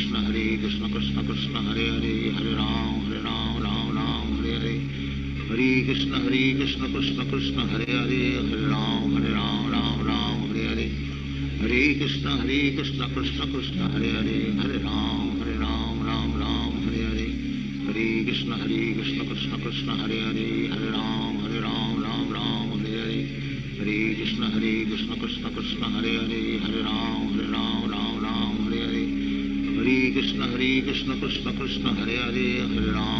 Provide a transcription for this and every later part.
Krishna Krishna Krishna Hare Hare Hare Ram Ram Ram Hare Hare Hare Krishna Krishna Krishna Hare Hare Hare Ram Ram Hare Hare Hare Krishna Krishna Krishna Hare Hare Hare Ram Ram Hare Hare Hare Krishna Krishna Krishna Hare Hare Hare Ram Ram Hare Hare Hare Krishna Krishna Krishna Hare Hare Hare Ram Hare Hare Hare Krishna Krishna Krishna Hare Hare Hare Ram.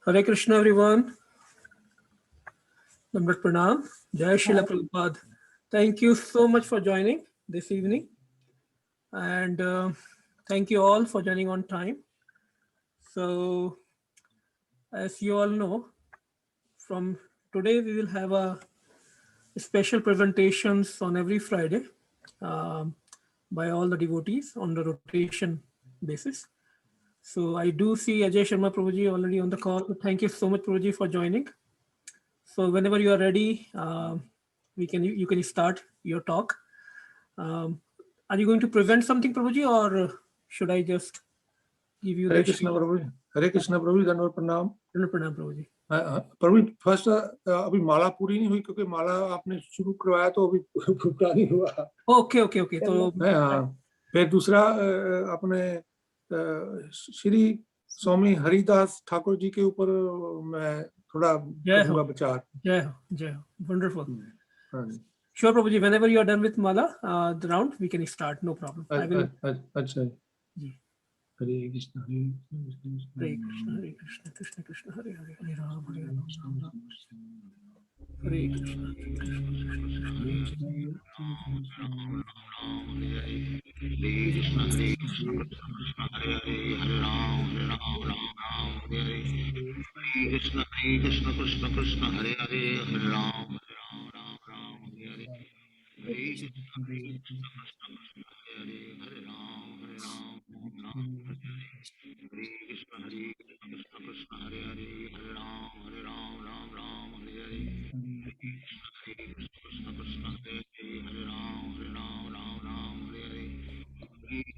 Hare Krishna, everyone. Namrat Pranam. Jai Srila Prabhupada. Thank you so much for joining this evening. And thank you all for joining on time. So, as you all know, from today we will have a special presentations on every Friday by all the devotees on the rotation basis. So I do see Ajay Sharma Prabhuji already on the call. Thank you so much, Prabhuji, for joining. So whenever you are ready, you can start your talk. Are you going to present something, Prabhuji, or should I just give you Hare the Krishna Prabhuji. Hare Krishna Prabhuji, धन्यवाद प्रणाम. Pranam, Prabhuji. प्रभु first अभी माला पूरी नहीं हुई क्योंकि माला आपने शुरू करवाया तो अभी पूरा नहीं हुआ. ओके तो फिर दूसरा अपने श्री स्वामी हरिदास ठाकुर जी के ऊपर मैं थोड़ा करूंगा विचार. जय हो. Wonderful. Sure, Prabhuji. Whenever you are done with mala, the round we can start. No problem. अच्छा जी. हरे Krishna Hare Krishna Krishna Krishna Hare Hare Hare Ram Ram Hare Krishna Krishna Krishna Hare Hare Hare Ram Hare Hare Hare Krishna Krishna Krishna Hare Hare Ram Hare Krishna Krishna Krishna Hare Hare Hare Ram Hare Hare Hare Krishna Krishna Hare Hare Ram Hare Hare Hare Krishna Krishna Krishna Hare Hare Hare Ram Hare Hare Hare Krishna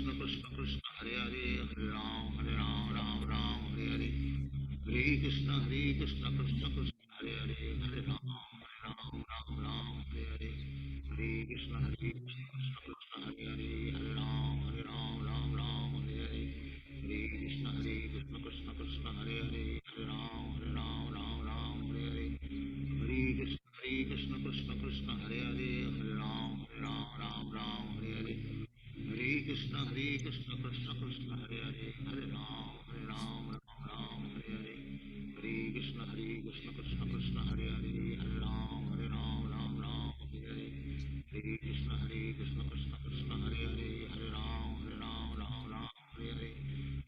Krishna Krishna Hare Hare Hare Ram Hare Hare Hare Krishna Krishna Krishna Hare Hare Hare Ram Hare Hare Hare Krishna Krishna Krishna Hare Hare Hare Ram Hare Hare Hare Krishna Krishna Krishna Hare Hare Hare Ram Hare Hare Hare Krishna Krishna Krishna Hare Hare Hare Ram Hare Hare Hare Krishna Krishna Krishna Hare Hare Hare Ram Hare Hare Hare Krishna Krishna Krishna Hare Hare Hare Ram Hare Hare Hare Krishna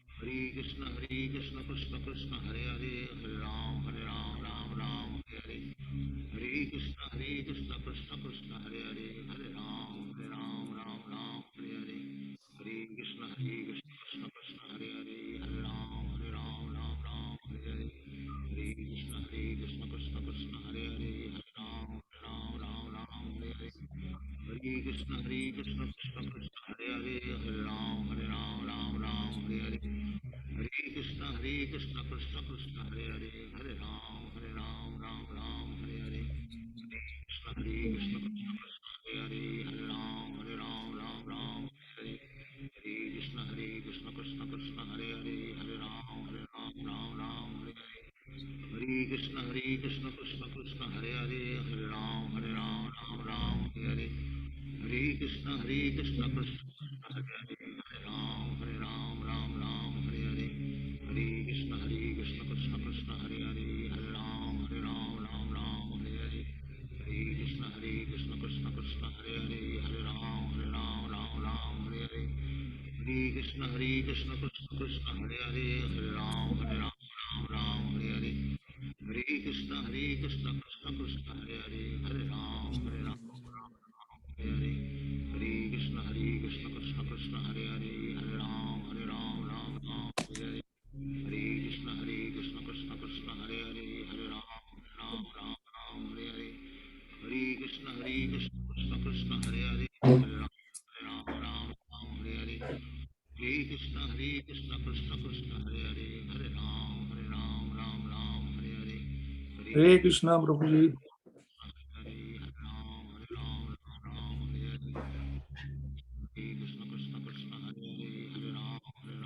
Krishna Krishna Hare Hare Hare Ram Hare Hare Hare Krishna Krishna Krishna Hare Hare Hare Ram Hare Hare Hare Krishna Krishna Krishna Hare Hare Hare Ram Hare Hare Hare Krishna Krishna Krishna Hare Hare Hare Ram Hare Hare Hare Krishna Krishna Krishna Hare Hare Hare Ram Hare Hare Hare Krishna Krishna Krishna Hare Hare Hare Ram Hare Hare Krishna Krishna Krishna Hare Hare Hare Ram Hare Hare Krishna Krishna Krishna Hare Hare Hare Ram Hare Hare Hare Krishna Krishna Krishna Hare Hare Hare Ram Hare Hare Hare Krishna Krishna Krishna Hare Hare Hare Ram Hare Hare Hare Krishna Krishna Krishna Hare Hare Hare Ram Hare Hare Hare Krishna Krishna Krishna Hare Hare Hare Ram Hare Hare Hare Krishna Krishna Krishna Hare Hare Hare Ram Hare Hare Hare Krishna Hare Krishna Krishna Krishna Hare Hare Hare Ram Hare Ram Hare Hare Hare Krishna Krishna Krishna Hare Hare Hare Ram Ram Ram Hare Hare Hare Krishna Krishna Krishna Hare Hare Hare Ram Ram Hare Hare Hare Krishna Krishna Krishna Hare Hare Hare Ram Hare Hare Hare Krishna Krishna Krishna Hare Hare Hare Ram Ram Hare Hare Hare Krishna Prabhu ji. Hare Hare Ram Hare Hare Hare Krishna Krishna Hare Hare Hare Ram Hare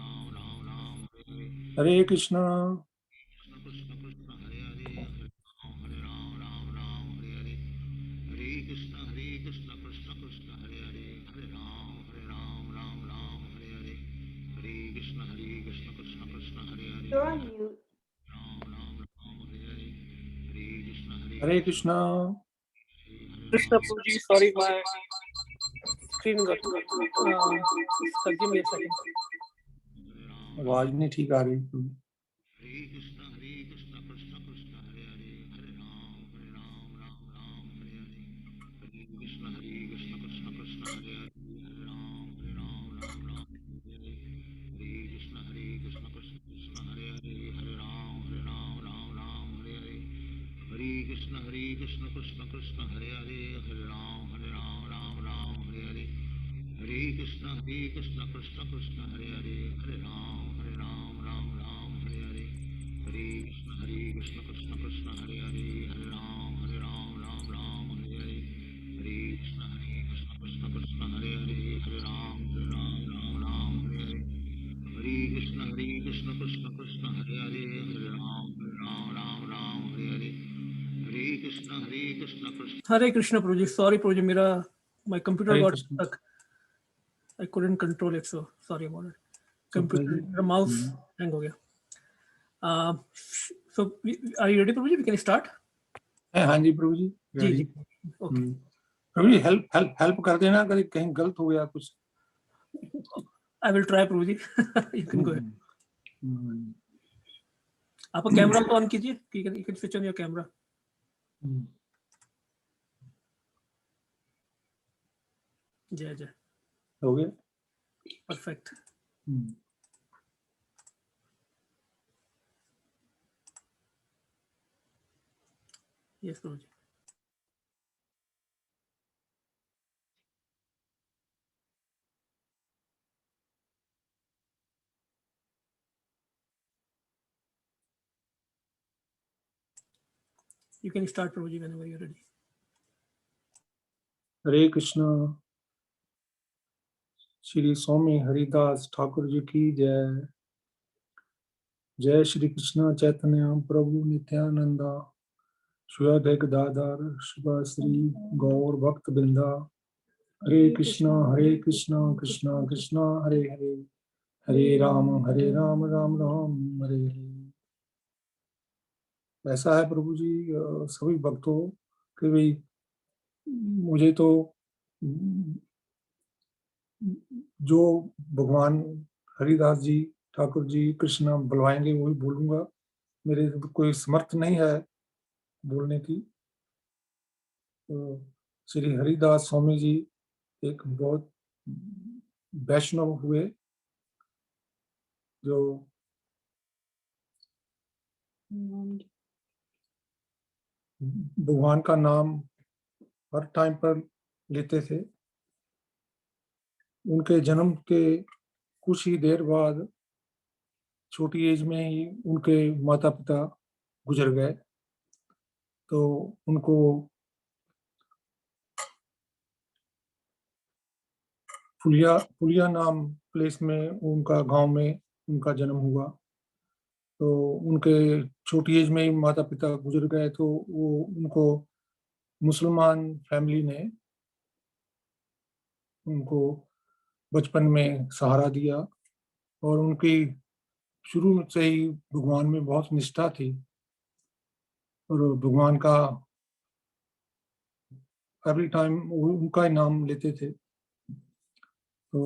Hare Hare Krishna Krishna Krishna Hare Hare Hare Ram Hare Hare Hare Krishna Krishna Krishna Hare Hare Hare Ram Hare Hare Hare Krishna Krishna Krishna Hare Hare You're on mute. Ram Hare Hare Hare Krishna Hare Krishna. Krishna Prabhuji, sorry, my screen got. Give me a second. आवाज नहीं ठीक आ रही। Hare Krishna Krishna Krishna Hare Hare Hare Ram Hare Hare Hare Krishna Krishna Krishna Hare Hare Hare Ram Hare Hare Hare Krishna Krishna Krishna Hare Hare Hare Ram Hare Hare Hare Krishna Krishna Krishna Hare Hare Hare Ram Hare Hare Hare Krishna Krishna Krishna Hare Hare Hare Ram Hare Hare Hare Krishna Krishna Hare Hare Hare Ram Hare Hare Hare Krishna Krishna Krishna Hare Hare Hare Ram Hare Hare Hare Krishna Krishna Krishna Hare Hare Hare Ram Hare Hare Hare Krishna Krishna Hare Krishna Prabhuji, sorry Prabhuji, my computer Hare got Krishna. stuck. I couldn't control it, so sorry about it. Okay. Computer, mouse hang ho gaya. So are you ready, Prabhuji? We can start. हाँ जी प्रभु जी। जी जी. Okay. प्रभु जी help कर देना अगर कहीं गलत हो गया कुछ। I will try, Prabhuji. You can go ahead. आप कैमरा तो ऑन कीजिए. You can switch on your camera. जय जय. हो गया। Perfect. Yes, Prabhuji. You can start, Prabhuji, whenever you're ready. हरे कृष्णा। श्री स्वामी हरिदास ठाकुर जी की जय। जय श्री कृष्ण चैतन्य प्रभु नित्यानंदा श्री अद्वैत दादार श्री गौर भक्त बिंदा। हरे कृष्णा कृष्णा कृष्णा हरे हरे हरे राम राम राम हरे हरे। ऐसा है प्रभु जी सभी भक्तों कि भाई मुझे तो जो भगवान हरिदास जी ठाकुर जी कृष्णा बुलवाएंगे वही बोलूंगा। मेरे कोई समर्थ नहीं है बोलने की। तो श्री हरिदास स्वामी जी एक बहुत वैष्णव हुए जो भगवान का नाम हर टाइम पर लेते थे। उनके जन्म के कुछ ही देर बाद छोटी एज में ही उनके माता पिता गुजर गए। तो उनको फुलिया नाम प्लेस में उनका गांव में उनका जन्म हुआ। तो उनके छोटी एज में ही माता पिता गुजर गए तो वो उनको मुसलमान फैमिली ने उनको बचपन में सहारा दिया और उनकी शुरू से ही भगवान में बहुत निष्ठा थी और भगवान का एवरी टाइम उनका ही नाम लेते थे। तो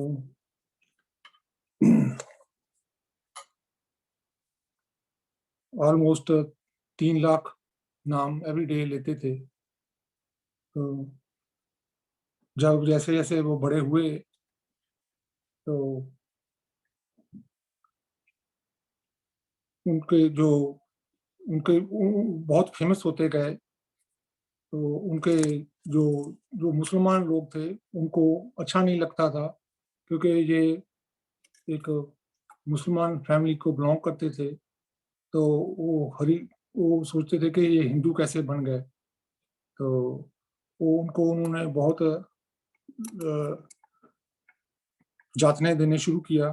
ऑलमोस्ट 3 लाख नाम एवरीडे लेते थे। तो जब जैसे जैसे वो बड़े हुए तो उनके बहुत फेमस होते गए। तो उनके जो जो मुसलमान लोग थे उनको अच्छा नहीं लगता था, क्योंकि ये एक मुसलमान फैमिली को बिलोंग करते थे। तो वो सोचते थे कि ये हिंदू कैसे बन गए। तो उन्होंने बहुत जातने देने शुरू किया।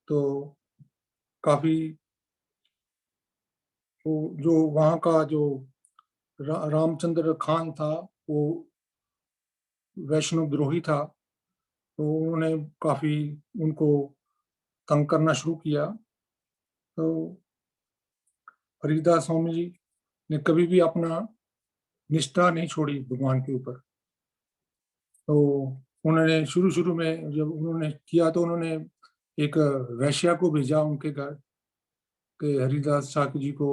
तो काफी जो वहाँ का जो रामचंद्र खान था वो वैष्णव द्रोही था। तो उन्होंने काफी उनको तंग करना शुरू किया। तो हरिदास स्वामी जी ने कभी भी अपना निष्ठा नहीं छोड़ी भगवान के ऊपर। तो उन्होंने शुरू शुरू में जब उन्होंने किया तो उन्होंने एक वैश्या को भेजा उनके घर कि हरिदास ठाकुर जी को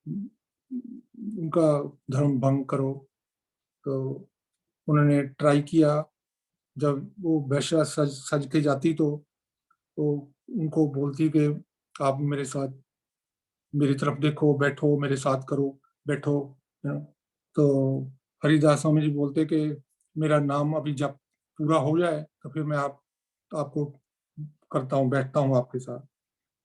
उनका धर्म भंग करो। तो उन्होंने ट्राई किया। जब वो वैश्या सज के जाती तो उनको बोलती कि आप मेरे साथ, मेरी तरफ देखो, बैठो, मेरे साथ करो, बैठो। तो हरिदास स्वामी जी बोलते कि मेरा नाम अभी जब पूरा हो जाए तो फिर मैं आपको करता हूँ, बैठता हूँ आपके साथ।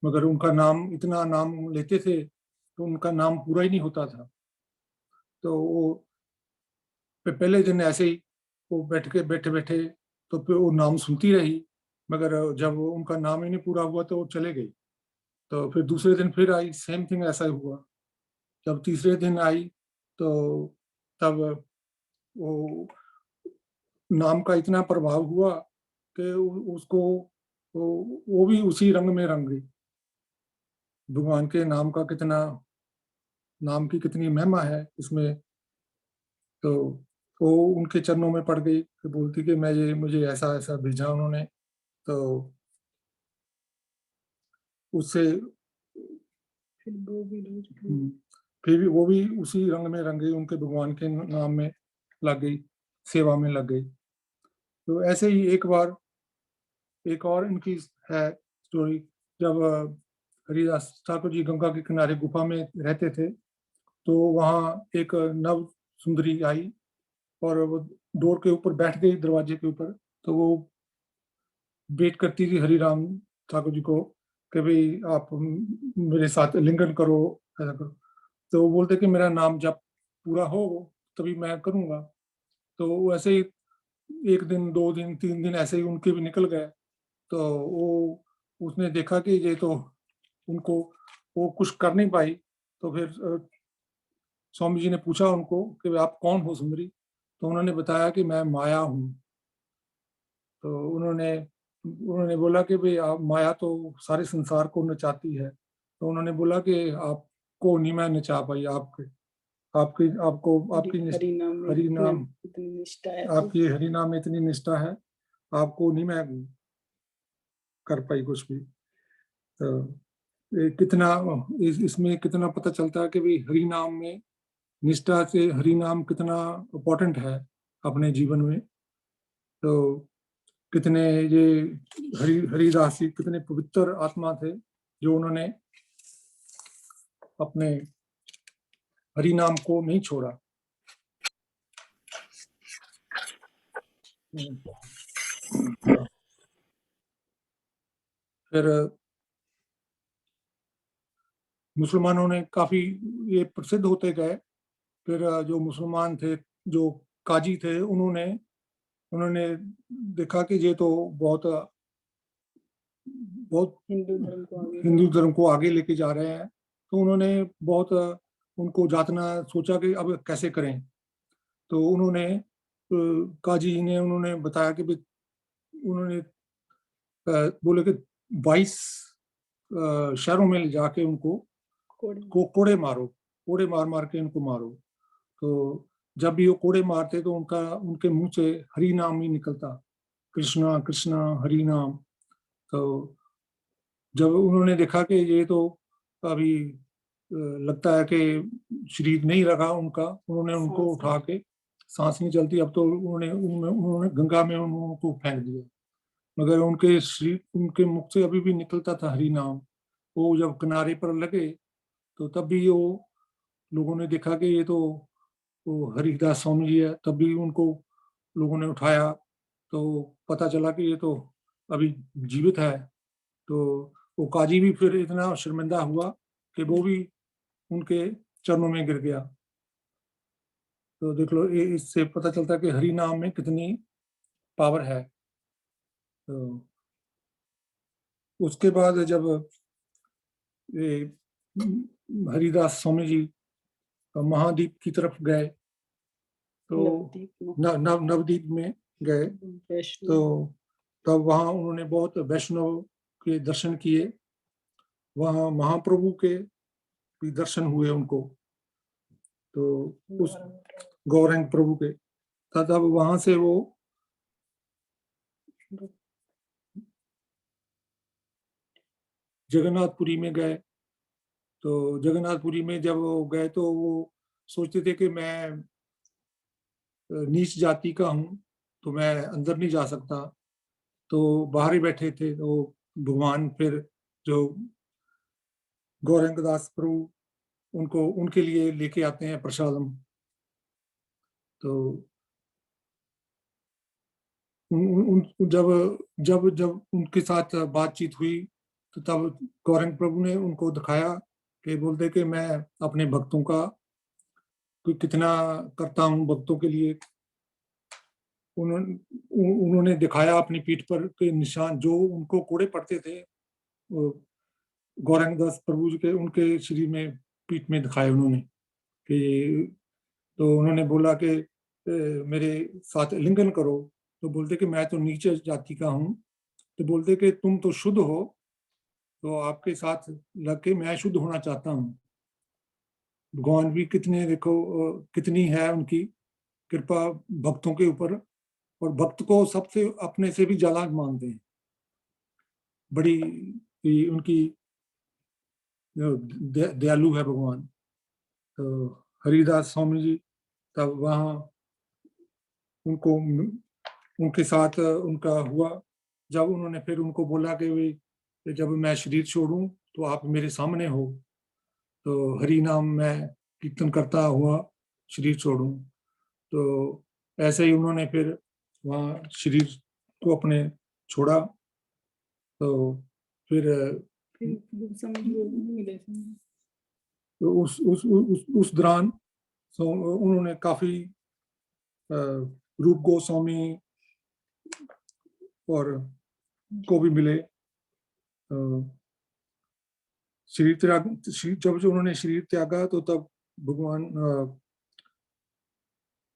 मगर उनका नाम, इतना नाम लेते थे तो उनका नाम पूरा ही नहीं होता था। तो वो पहले दिन ऐसे ही वो बैठे बैठे तो फिर वो नाम सुनती रही, मगर जब उनका नाम ही नहीं पूरा हुआ तो वो चले गई। तो फिर दूसरे दिन फिर आई, सेम थिंग ऐसा ही हुआ। जब तीसरे दिन आई तो तब वो नाम का इतना प्रभाव हुआ कि उसको वो भी उसी रंग में रंग गई। भगवान के नाम का कितना, नाम की कितनी महिमा है इसमें। तो वो उनके चरणों में पड़ गई, फिर बोलती कि मैं ये, मुझे ऐसा ऐसा भेजा उन्होंने। तो उससे फिर भी वो भी उसी रंग में रंग गई, उनके भगवान के नाम में लग गई, सेवा में लग गई। तो ऐसे ही एक बार एक और इनकी है स्टोरी। जब हरिदास ठाकुर जी गंगा के किनारे गुफा में रहते थे तो वहाँ एक नव सुंदरी आई और वो डोर के ऊपर बैठ गई, दरवाजे के ऊपर। तो वो वेट करती थी हरिराम ठाकुर जी को कि भाई आप मेरे साथ लिंगन करो, ऐसा करो। तो वो बोलते कि मेरा नाम जब पूरा हो तभी मैं करूँगा। तो ऐसे ही एक दिन, 2 दिन, 3 दिन ऐसे ही उनके भी निकल गए। तो वो उसने देखा कि ये तो उनको, वो कुछ कर नहीं पाई। तो फिर स्वामी जी ने पूछा उनको कि आप कौन हो सुंदरी। तो उन्होंने बताया कि मैं माया हूँ। तो उन्होंने उन्होंने बोला कि भाई आप, माया तो सारे संसार को नचाती है। तो उन्होंने बोला कि आपको नहीं मैं नचा पाई, आपके आपकी आपको आपकी हरि नाम इतनी निष्ठा है आपकी हरि नाम में इतनी निष्ठा है, आपको नहीं मैं कर पाई कुछ भी। तो कितना इसमें कितना पता चलता है कि भाई हरि नाम में निष्ठा से, हरि नाम कितना इम्पोर्टेंट है अपने जीवन में। तो कितने ये हरिदास जी कितने पवित्र आत्मा थे जो उन्होंने अपने हरि नाम को नहीं छोड़ा। फिर मुसलमानों ने काफी ये प्रसिद्ध होते गए। फिर जो मुसलमान थे, जो काजी थे, उन्होंने उन्होंने देखा कि ये तो बहुत बहुत हिंदू धर्म को आगे लेके जा रहे हैं। तो उन्होंने बहुत उनको जातना सोचा कि अब कैसे करें। तो उन्होंने काजी ने उन्होंने बताया कि उन्होंने बोले कि 22 शहरों में ले जाके उनको कोड़े मारो, कोड़े मार मार के उनको मारो। तो जब भी वो कोड़े मारते तो उनके मुंह से हरि नाम ही निकलता, कृष्णा कृष्णा हरि नाम। तो जब उन्होंने देखा कि ये तो अभी लगता है कि शरीर नहीं रखा उनका, उन्होंने उनको उठा के, सांस नहीं चलती अब तो उन्होंने गंगा में उनको फेंक दिया। मगर उनके शरीर, उनके मुख से अभी भी निकलता था हरि नाम। वो जब किनारे पर लगे तो तब भी वो लोगों ने देखा कि ये तो वो हरिदास स्वामी जी है। तब भी उनको लोगों ने उठाया तो पता चला कि ये तो अभी जीवित है। तो वो काजी भी फिर इतना शर्मिंदा हुआ कि वो भी उनके चरणों में गिर गया। तो देख लो, ये इससे पता चलता है कि हरि नाम में कितनी पावर है। तो उसके बाद जब ये हरिदास स्वामी जी महाद्वीप की तरफ गए तो नवद्वीप में गए तो तब वहाँ उन्होंने बहुत वैष्णव के दर्शन किए। वहाँ महाप्रभु के भी दर्शन हुए उनको, तो उस गौरंग प्रभु के। तब वहां से वो जगन्नाथपुरी में गए। तो जगन्नाथपुरी में जब वो गए तो वो सोचते थे कि मैं नीच जाति का हूँ तो मैं अंदर नहीं जा सकता, तो बाहर ही बैठे थे। तो भगवान फिर जो गौरंगदास प्रभु उनको उनके लिए लेके आते हैं प्रसादम। तो जब जब जब उनके साथ बातचीत हुई तो तब गौरंग प्रभु ने उनको दिखाया कि बोलते कि मैं अपने भक्तों का कितना करता हूँ भक्तों के लिए। उन्होंने दिखाया अपनी पीठ पर के निशान जो उनको कोड़े पड़ते थे, गौरंगदास प्रभु जी के उनके शरीर में पीठ में दिखाए उन्होंने कि। तो उन्होंने बोला कि मेरे साथ लिंगन करो। तो बोलते कि मैं तो नीचे जाति का हूँ। तो बोलते कि तुम तो शुद्ध हो, तो आपके साथ लग के मैं शुद्ध होना चाहता हूँ। भगवान भी कितने देखो कितनी है उनकी कृपा भक्तों के ऊपर, और भक्त को सबसे अपने से भी ज्यादा मानते हैं। बड़ी उनकी दयालु है भगवान। तो हरिदास स्वामी जी तब वहाँ उनको उनके साथ उनका हुआ। जब उन्होंने फिर उनको बोला कि जब मैं शरीर छोड़ूं तो आप मेरे सामने हो, तो हरि नाम मैं कीर्तन करता हुआ शरीर छोड़ूं। तो ऐसे ही उन्होंने फिर वहाँ शरीर को अपने छोड़ा। तो फिर तो उस दौरान तो उन्होंने काफी रूप गोस्वामी और को भी मिले। शरीर त्याग जब उन्होंने शरीर त्यागा तो तब भगवान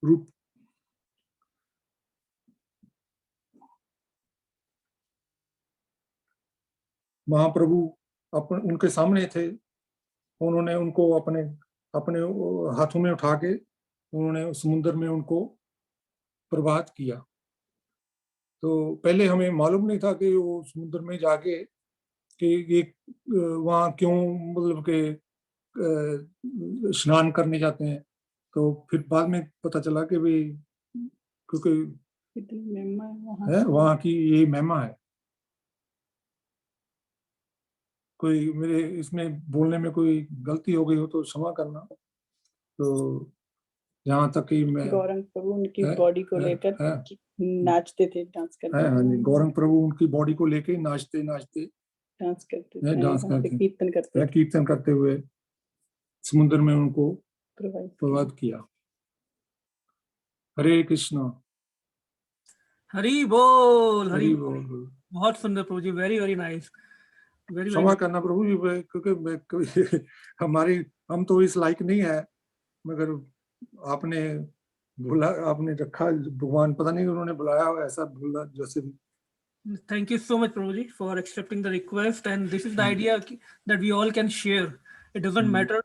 रूप महाप्रभु उनके सामने थे। उन्होंने उनको अपने अपने हाथों में उठा के उन्होंने समुद्र में उनको प्रवाहित किया। तो पहले हमें मालूम नहीं था कि वो समुद्र में जाके कि ये वहाँ क्यों मतलब के स्नान करने जाते हैं। तो फिर बाद में पता चला कि भाई क्योंकि है वहाँ की ये महिमा है। कोई मेरे इसमें बोलने में कोई गलती हो गई हो तो क्षमा करना। तो यहाँ तक कि मैं गौरंग प्रभु उनकी बॉडी को लेकर नाचते थे, डांस करते थे। हाँ जी, गौरंग प्रभु उनकी बॉडी को लेके नाचते नाचते डांस करते थे, कीर्तन करते हुए समुद्र में उनको प्रवाहित किया। हरे कृष्णा। हरी बोल, हरी बोल। बहुत सुंदर प्रभु जी, वेरी वेरी नाइस। क्षमा करना प्रभु जी, क्योंकि हम तो इस लायक नहीं है, मगर आपने बोला, आपने रखा, भगवान पता नहीं उन्होंने बुलाया ऐसा बोला जैसे भी। Thank you so much, Prabhuji, for accepting the request. And this is the idea that we all can share. It doesn't matter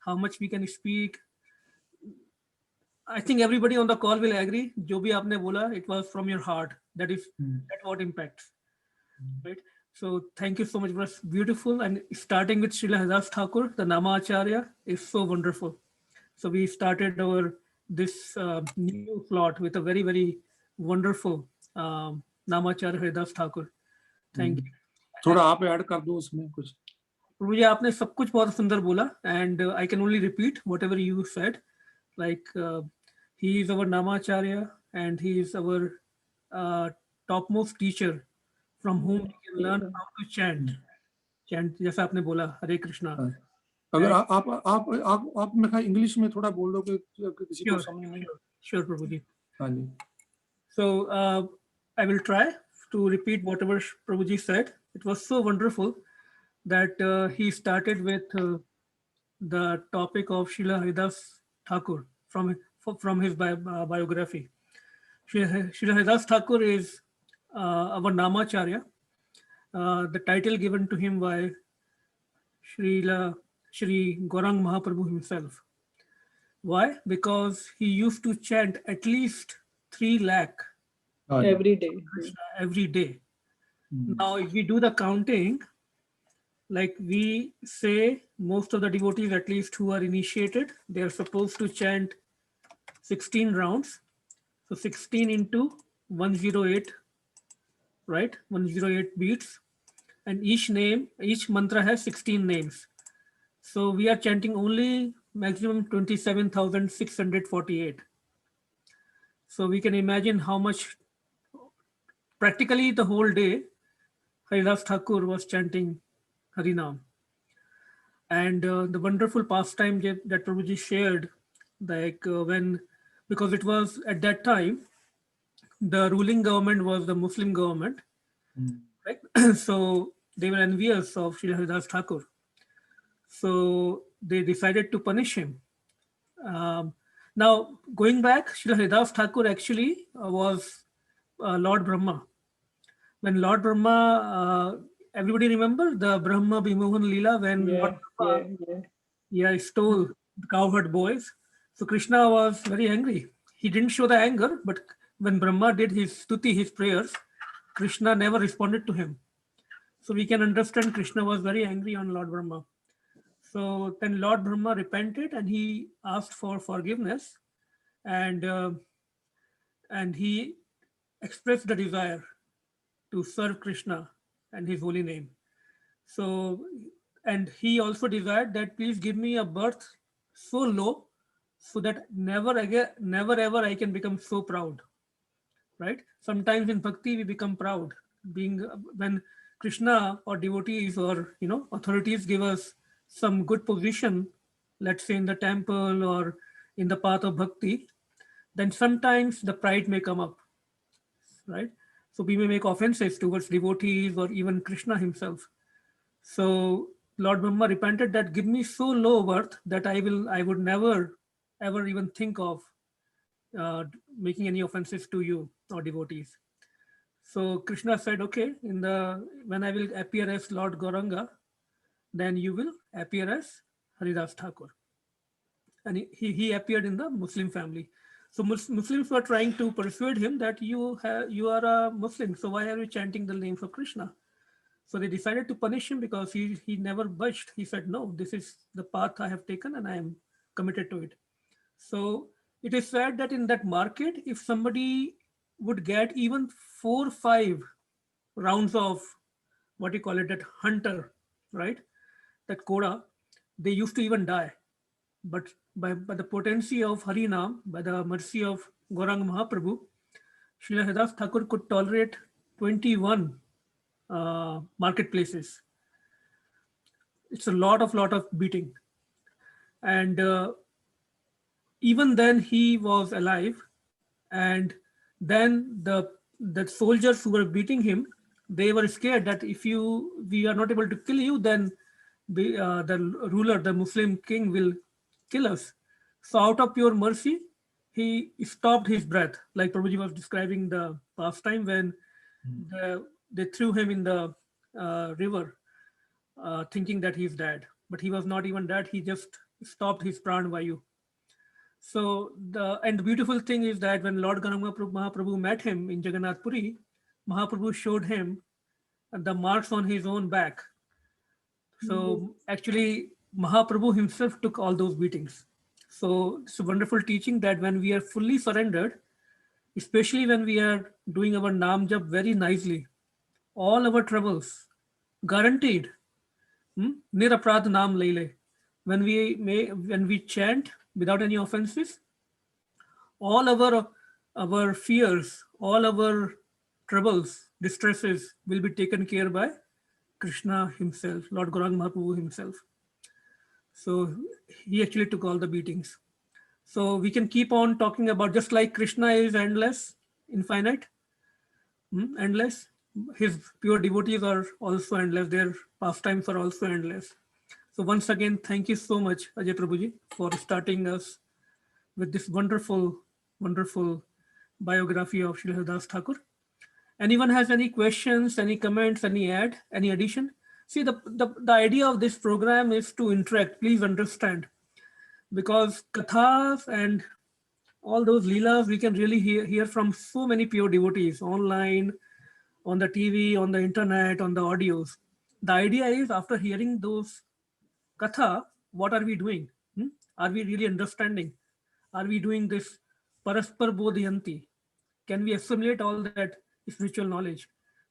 how much we can speak. I think everybody on the call will agree. जो भी आपने बोला, it was from your heart. That is what impacts, right? So thank you so much. It was beautiful. And starting with Srila Haridas Thakur, the Namacharya is so wonderful. So we started our this new slot with a very, very wonderful Namacharya Haridas Thakur. Thank you. थोड़ा आप add कर दो उसमें कुछ. प्रभु जी आपने सब कुछ बहुत सुंदर बोला, and I can only repeat whatever you said. Like he is our Namacharya and he is our topmost teacher from whom we can learn how to chant. Chant जैसा आपने बोला हरे कृष्णा. अगर आप मैं कहा इंग्लिश में थोड़ा बोल दो कि किसी को समझ नहीं. Sure, प्रभु जी. हाँ जी. So I will try to repeat whatever Prabhuji said. It was so wonderful that he started with the topic of Srila Haridas Thakur from his biography. Srila Haridas Thakur is our Namacharya, the title given to him by Shri Gaurang Mahaprabhu himself. Why? Because he used to chant at least 3 lakh every day. Every day. Now, if we do the counting, like we say, most of the devotees, at least who are initiated, they are supposed to chant 16 rounds. So 16 into 108, right? 108 beats. And each mantra has 16 names. So we are chanting only maximum 27,648. So we can imagine how much, practically the whole day, Haridas Thakur was chanting Harinam. And the wonderful pastime that Prabhuji shared, like because it was at that time, the ruling government was the Muslim government, right? So they were envious of Srila Haridas Thakur. So they decided to punish him. Now, going back, Srila Haridas Thakur actually was Lord Brahma. When Lord Brahma, everybody remember the Brahma Bimohan Leela when Lord Brahma stole the cowherd boys. So Krishna was very angry. He didn't show the anger, but when Brahma did his stuti, his prayers, Krishna never responded to him. So we can understand Krishna was very angry on Lord Brahma. So then Lord Brahma repented and he asked for forgiveness, and he expressed the desire to serve Krishna and his holy name. So, and he also desired that please give me a birth so low so that never ever I can become so proud, right? Sometimes in bhakti we become proud, when Krishna or devotees or authorities give us some good position, let's say in the temple or in the path of bhakti, then sometimes the pride may come up, right? So we may make offenses towards devotees or even Krishna himself. So Lord Brahma repented that give me so low birth that I would never ever even think of making any offenses to you or devotees. So Krishna said, okay, when I will appear as Lord Gauranga, then you will appear as Haridas Thakur. And he appeared in the Muslim family. So Muslims were trying to persuade him that you are a Muslim, so why are you chanting the names of Krishna? So they decided to punish him because he never budged. He said, no, this is the path I have taken and I am committed to it. So it is said that in that market, if somebody would get even 4 or 5 rounds of what you call it, that hunter, right? That Koda, they used to even die. But by the potency of Harinam, by the mercy of Gaurang Mahaprabhu, Srila Haridas Thakur could tolerate 21 marketplaces. It's a lot of beating. And even then he was alive. And then the soldiers who were beating him, they were scared that if we are not able to kill you, then the ruler, the Muslim king will kill us. So out of pure mercy, he stopped his breath, like Prabhuji was describing the pastime when they threw him in the river, thinking that he's dead. But he was not even dead. He just stopped his pran vayu. So the beautiful thing is that when Lord Gauranga Mahaprabhu met him in Jagannath Puri, Mahaprabhu showed him the marks on his own back. So actually, Mahaprabhu himself took all those beatings. So it's a wonderful teaching that when we are fully surrendered, especially when we are doing our Nam Jap very nicely, all our troubles guaranteed. Niraprad Nam Leile. When we chant without any offenses, all our fears, all our troubles, distresses will be taken care by Krishna himself, Lord Gauranga Mahaprabhu himself. So he actually took all the beatings. So we can keep on talking about, just like Krishna is endless, infinite, endless. His pure devotees are also endless. Their pastimes are also endless. So once again, thank you so much, Ajay Prabhuji, for starting us with this wonderful, wonderful biography of Srila Haridas Thakur. Anyone has any questions, any comments, any addition? See, the idea of this program is to interact. Please understand, because kathas and all those leelas we can really hear from so many pure devotees online, on the TV, on the internet, on the audios. The idea is, after hearing those katha, what are we doing? Are we really understanding? Are we doing this paraspar bodhyanti? Can we assimilate all that spiritual knowledge?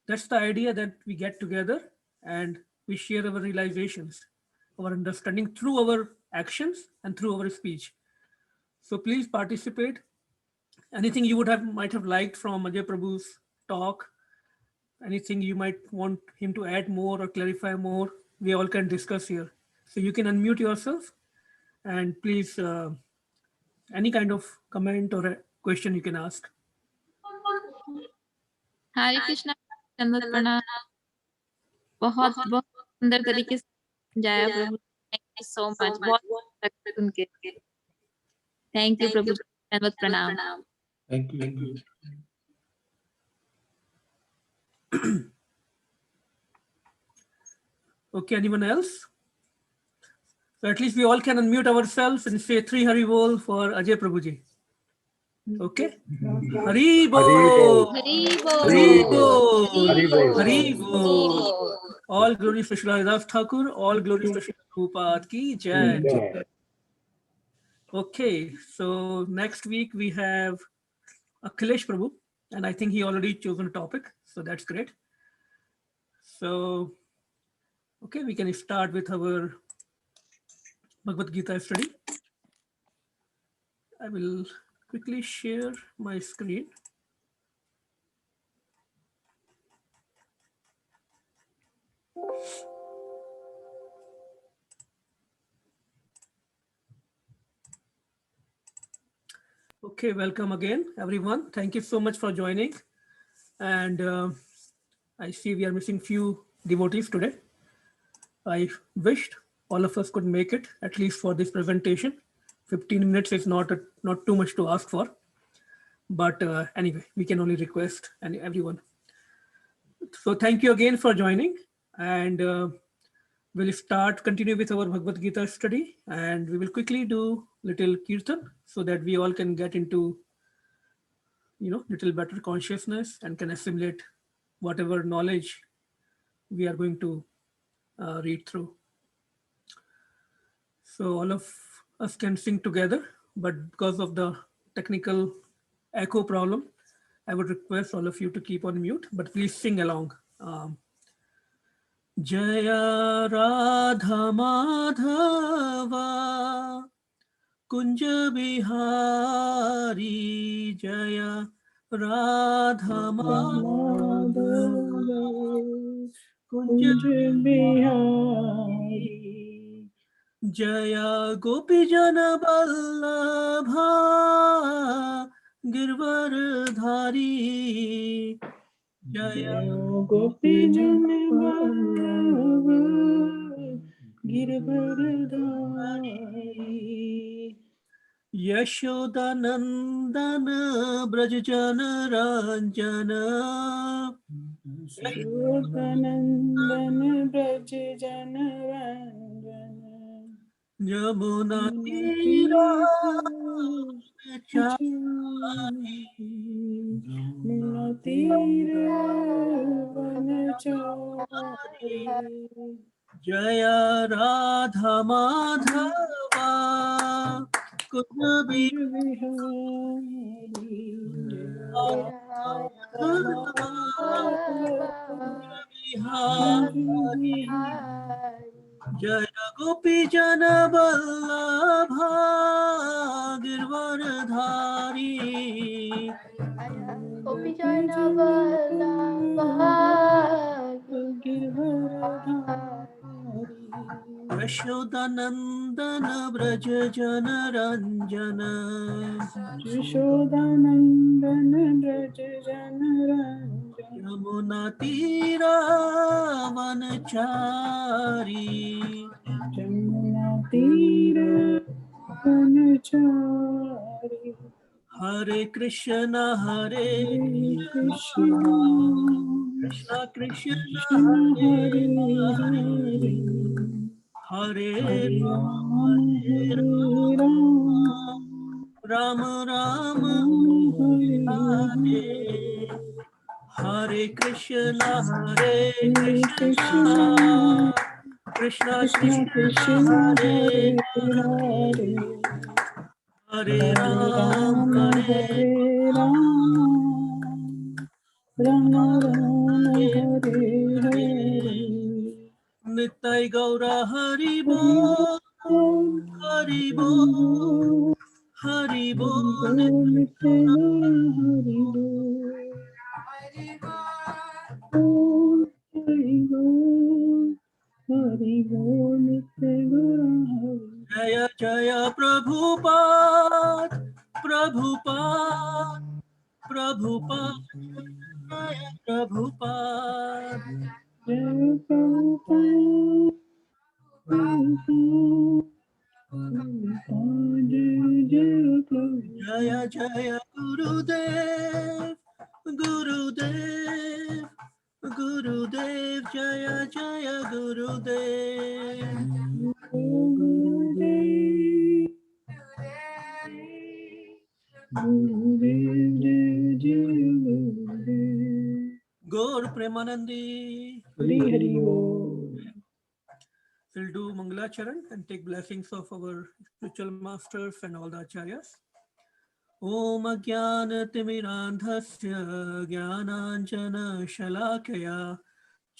That's the idea, that we get together and we share our realizations, our understanding through our actions and through our speech. So please participate. Anything you might have liked from Ajay Prabhu's talk, anything you might want him to add more or clarify more, we all can discuss here. So you can unmute yourself and please, any kind of comment or a question you can ask. हरे कृष्णा, चंदन प्रणाम। बहुत बहुत सुंदर तरीके से समझाया प्रभु। Thank you so much. बहुत सुन के थैंक यू प्रभु। चंदन प्रणाम। Thank you. Okay, anyone else? So at least we all can unmute ourselves and say 3 Hari Bol for Ajay Prabhuji. Okay? Hari Bol! Hari बोल। Hari Bol! हरि बोल। Hari Bol! All glories to Srila Haridas Thakur, all glories to Srila Prabhupada ki jai. Okay, so next week we have Akhilesh Prabhu, and I think he already chosen a topic, so that's great. So, okay, we can start with our Bhagavad Gita study. I will quickly share my screen. Okay, welcome again, everyone. Thank you so much for joining. And I see we are missing few devotees today. I wished all of us could make it, at least for this presentation. 15 minutes is not too much to ask for. But anyway, we can only request everyone. So thank you again for joining. And we'll continue with our Bhagavad Gita study. And we will quickly do little kirtan so that we all can get into, little better consciousness and can assimilate whatever knowledge we are going to read through. So all of us can sing together, but because of the technical echo problem, I would request all of you to keep on mute, but please sing along. Jaya Radha Madhava Kunja Bihari, Jaya Radha Madhava Kunja Bihari, Jaya Gopi Jana Vallabha Girvardhari, Jaya Gopi Jana Vallabha Girvardhari, Yashodanandana Brajajana Ranjana, Yashodanandana Brajajana Ranjana, Yamuna तीरा चारी, जय राधा माधवा कुछ भी जय गोपी जन वल्लभा गिरवरधारी, यशोदानंदन ब्रज जन रंजन, यशोदानंदन ब्रज जन रंजन, यमुना तीरा वनचारी, यमुना तीर वनचारी, हरे कृष्ण हरे कृष्ण कृष्ण कृष्ण कृष्ण हरे हरे, हरे हरे राम राम राम हरे हरे हरे, हरे कृष्ण हरे कृष्ण कृष्ण कृष्ण कृष्ण कृष्ण हरे हरे हरे, हरे हरे राम राम हरे राम राम राम हरे हरे, निताय गौर हरि हरि बोल, बोल हरि हरि बोल, बोल हरि हरि बोल। बोल नित्य गौर हरि बोल, हरि बोल हरि बोल नित्य गौर हरि, जय जय प्रभुपाद प्रभुपाद प्रभुपाद, जय प्रभुपाद, जय प्रभुपाद प्रभुपाद, जय प्रभु, जय जय गुरुदेव गुरुदेव गुरुदेव, जय जय गुरुदेव। गुरुदेव गुरुदेव जय जय गुरुदेव, गौर प्रेमानंदी। हरि हरि बोल। We'll do Mangalacharan and take blessings of our spiritual masters and all the acharyas. Om Ajnanatimirandhasya Jnananjana-shalakaya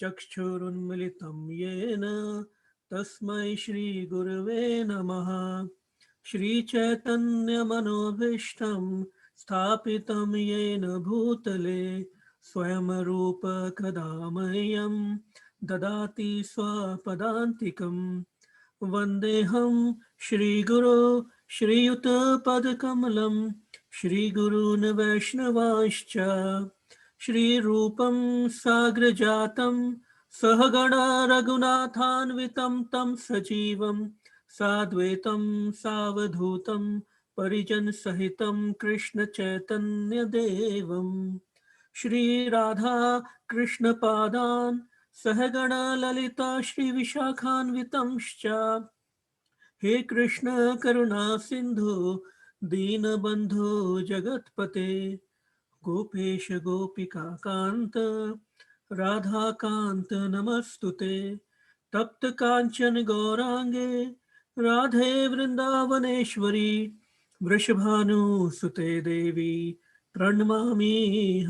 Chakshurunmilitam Yena Tasmai Shri Gurave Namaha. Shri Chaitanya Manobhishtam Sthapitam Yena Bhutale Swayam Rupa Kadamayam Dadati Swapadantikam. Vandeham Shri Guru Shri Yuta Padakamalam Shri Gurun Vaishnavascha Shri Rupam Sagrajatam Sahagana Raghunathanvitam Tam Sajivam Sadvaitam Savadhutam Parijan Sahitam Krishna Chaitanya Devam Shri Radha Krishna Padan Sahagana Lalita Shri Vishakhanvitamscha. हे कृष्ण करुणा सिंधु दीनबंधु जगतपते गोपेश गोपिका कांत राधा कांत नमस्तुते तप्त कांचन गौरांगे राधे वृंदावनेश्वरी वृषभानुसुते देवी प्रणमामि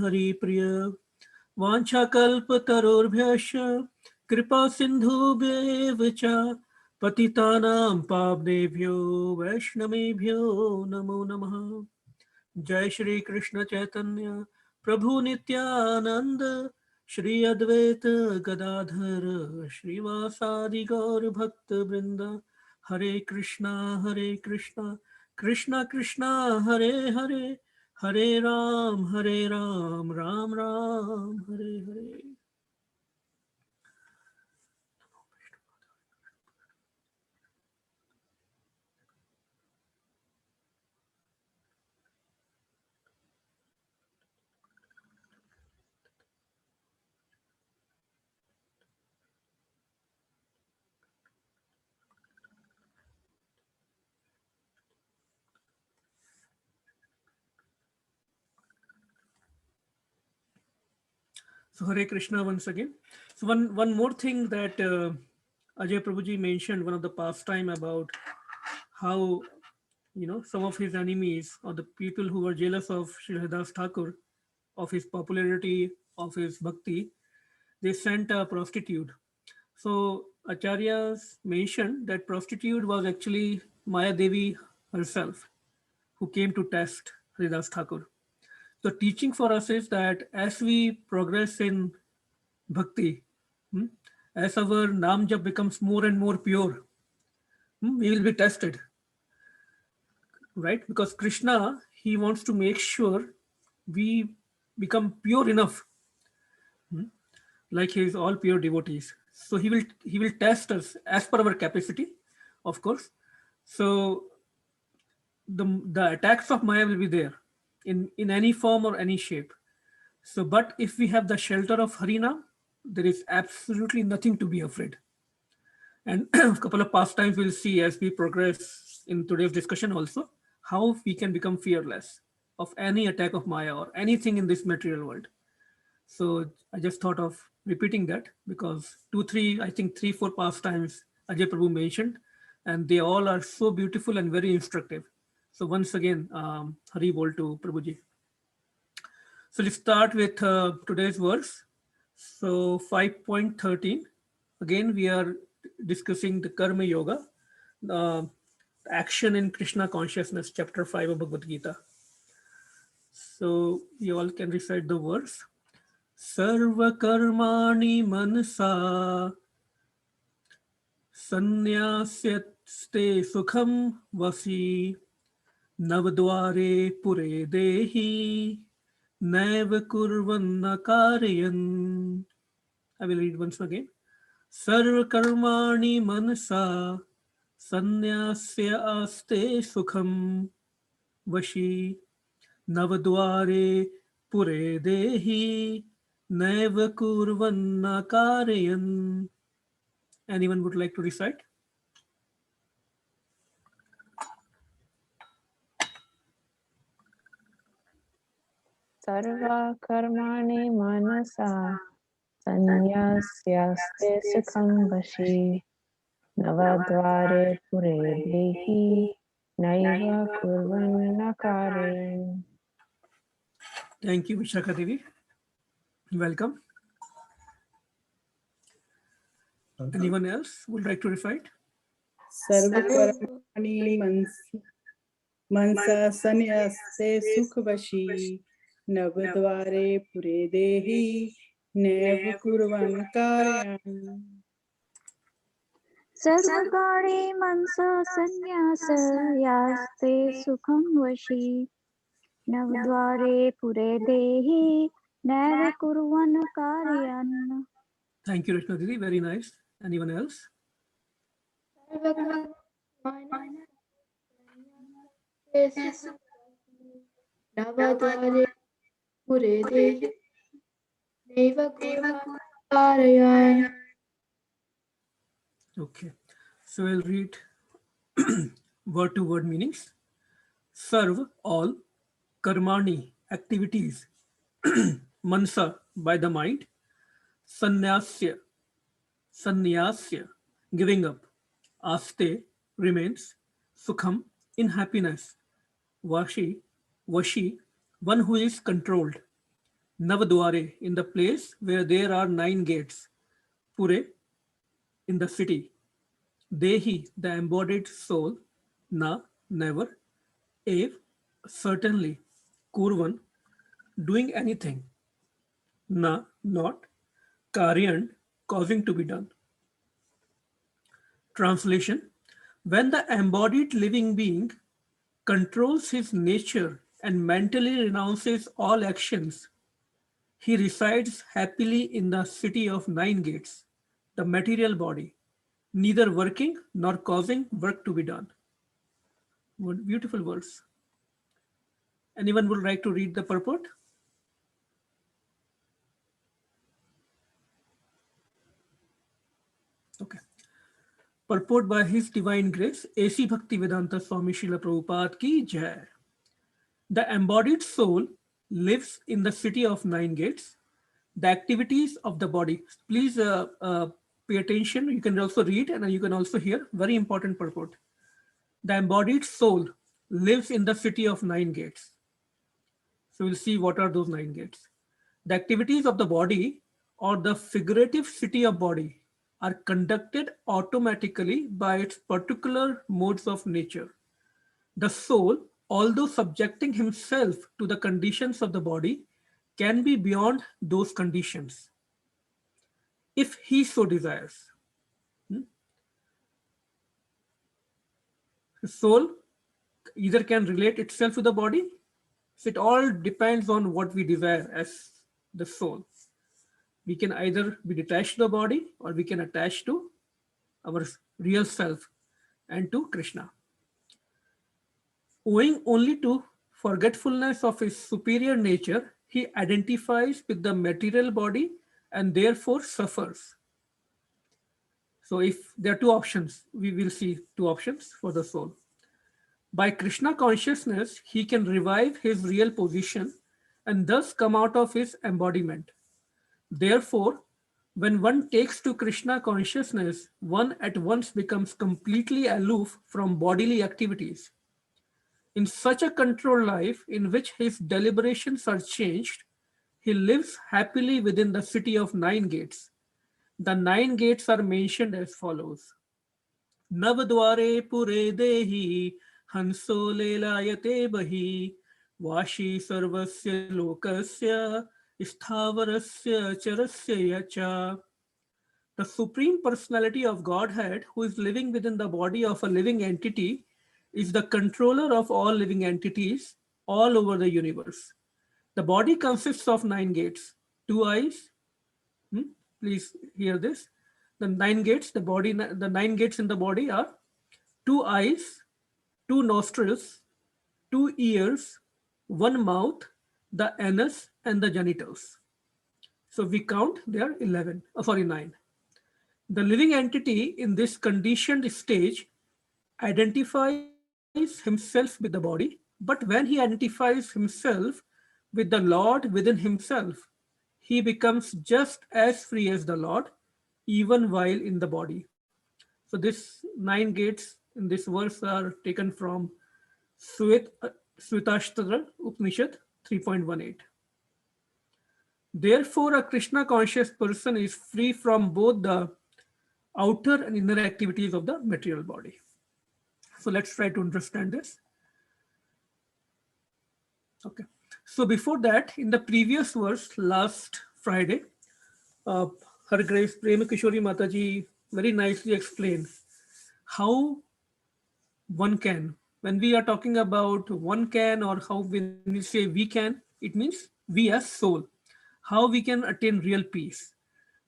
हरिप्रिय वाञ्छाकल्पतरुर्भ्यश्च कृपा सिन्धुभ्येव च पतितानां पावनेभ्यो वैष्णवेभ्यो नमो नमः। जय श्री कृष्ण चैतन्य प्रभु नित्यानंद श्री अद्वैत गदाधर श्रीवासादि गौर भक्त वृंद। हरे कृष्णा कृष्णा कृष्णा हरे हरे, हरे Ram Ram Ram Hare Hare. So Hare Krishna once again. So one more thing that Ajay Prabhuji mentioned, one of the pastime about how, you know, some of his enemies or the people who were jealous of Sri Haridas Thakur, of his popularity, of his bhakti, they sent a prostitute. So Acharyas mentioned that prostitute was actually Maya Devi herself, who came to test Haridas Thakur. The teaching for us is that as we progress in bhakti, hmm, as our nam jap becomes more and more pure, we will be tested, right? Because Krishna, he wants to make sure we become pure enough, like he is all pure devotees. So he will test us as per our capacity, of course. So the attacks of Maya will be there in any form or any shape. So, but if we have the shelter of Harina, there is absolutely nothing to be afraid. And a couple of pastimes we'll see as we progress in today's discussion also, how we can become fearless of any attack of Maya or anything in this material world. So I just thought of repeating that because I think 3, 4 pastimes Ajay Prabhu mentioned, and they all are so beautiful and very instructive. So once again, Hari Bol to Prabhuji. So let's start with today's verse. So 5.13. Again, we are discussing the Karma Yoga, action in Krishna consciousness, chapter 5 of Bhagavad Gita. So you all can recite the verse. Sarva karmani manasa sannyasyate sukham vasi navdware pure dehi naiva kurvanna karyan. I will read once again. Sarva karmani manasa sannasya aste sukham vashi navdware pure dehi naiva kurvanna karyan. Anyone would like to recite? Sarva karmani manasa sannyasyasте sukham vashi navadvare pure dehi naiva kurvanna karyan. Thank you, Vishakha Devi. Welcome. Anyone else would like to recite? सर्व कर्मणि मनसा सन्यासे सुखवशी नवद्वारे पुरे देहि नैव कुर्वन् कार्याणि. सर्वकार्ये मनसा सन्न्यासयास्ते सुखं वशी नवद्वारे पुरे देहि नैव कुर्वन् कार्यान्. Thank you, Rachna Didi. Very nice. Anyone else? नवद्वारे पुरे देहि नैव कुर्वन् कार्यान्. Okay. So we'll read word to word meanings. Serve all, karmani, activities, mansa, by the mind, sannyasya, giving up, aste, remains, sukham, in happiness, vashi, one who is controlled, navadware, in the place where there are 9 gates, pure, in the city, dehi, the embodied soul, na, never, ev, certainly, kurvan, doing anything, na, not, karyan, causing to be done. Translation: when the embodied living being controls his nature and mentally renounces all actions, he resides happily in the city of 9 gates, the material body, neither working nor causing work to be done. What beautiful words. Anyone would like to read the purport? Okay. Purport by His Divine Grace, A.C. Bhaktivedanta Swami Srila Prabhupada ki jai. The embodied soul lives in the city of 9 gates, the activities of the body. Please pay attention. You can also read and you can also hear. Very important purport. The embodied soul lives in the city of 9 gates. So we'll see what are those 9 gates. The activities of the body or the figurative city of body are conducted automatically by its particular modes of nature. The soul, although subjecting himself to the conditions of the body, can be beyond those conditions if he so desires. The soul either can relate itself to the body, so it all depends on what we desire as the soul. We can either be detached to the body or we can attach to our real self and to Krishna. Owing only to forgetfulness of his superior nature, he identifies with the material body and therefore suffers. So if there are two options, we will see two options for the soul. By Krishna consciousness, he can revive his real position and thus come out of his embodiment. Therefore, when one takes to Krishna consciousness, one at once becomes completely aloof from bodily activities. In such a controlled life in which his deliberations are changed, he lives happily within the city of 9 gates. The 9 gates are mentioned as follows. Navadware pure dehi hanso lelayate bahi vashi sarvasya lokasya sthavarasya charasya yacha. The Supreme Personality of Godhead, who is living within the body of a living entity, is the controller of all living entities all over the universe. The body consists of 9 gates, 2 eyes. Please hear this. The 9 gates, the 9 gates in the body are 2 eyes, 2 nostrils, 2 ears, 1 mouth, the anus, and the genitals. So we count, there are 9. The living entity in this conditioned stage identifies himself with the body, but when he identifies himself with the Lord within himself, he becomes just as free as the Lord, even while in the body. So this 9 gates in this verse are taken from Shvetashtra Upanishad 3.18. Therefore, a Krishna conscious person is free from both the outer and inner activities of the material body. So let's try to understand this. Okay. So before that, in the previous verse, last Friday, Her Grace Prema Kishori Mataji very nicely explained how one can, when we are talking about one can, or how when we say we can, it means we as soul, how we can attain real peace.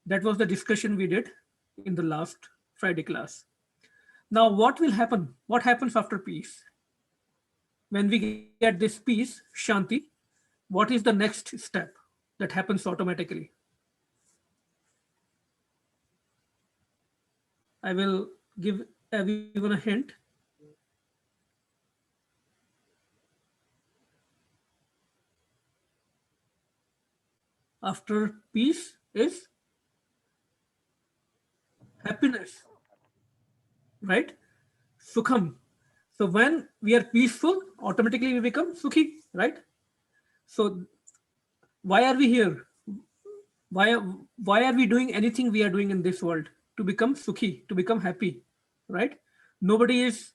That was the discussion we did in the last Friday class. Now, what will happen? What happens after peace? When we get this peace, Shanti, what is the next step that happens automatically? I will give everyone a hint. After peace is happiness, right? Sukham. So when we are peaceful, automatically we become sukhi, right? So why are we here? Why are we doing anything we are doing in this world? To become sukhi, to become happy, right? Nobody is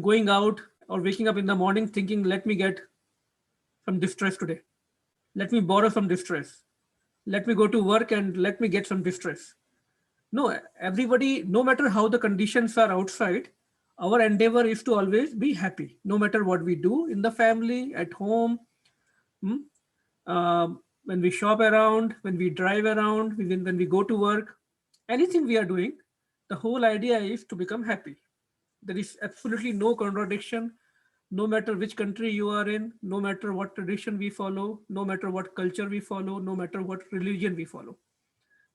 going out or waking up in the morning thinking, let me get some distress today. Let me borrow some distress. Let me go to work and let me get some distress. No, everybody, no matter how the conditions are outside, our endeavor is to always be happy, no matter what we do in the family, at home, when we shop around, when we drive around, when we go to work, anything we are doing, the whole idea is to become happy. There is absolutely no contradiction, no matter which country you are in, no matter what tradition we follow, no matter what culture we follow, no matter what religion we follow.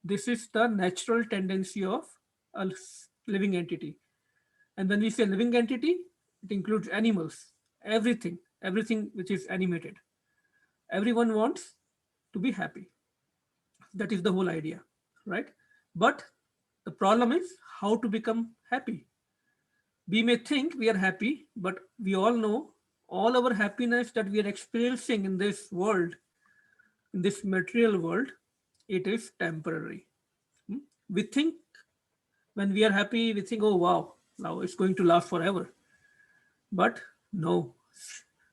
This is the natural tendency of a living entity. And when we say living entity, it includes animals, everything which is animated. Everyone wants to be happy. That is the whole idea, right? But the problem is how to become happy. We may think we are happy, but we all know all our happiness that we are experiencing in this world, in this material world, it is temporary. We think when we are happy, we think, oh wow, now it's going to last forever. But no,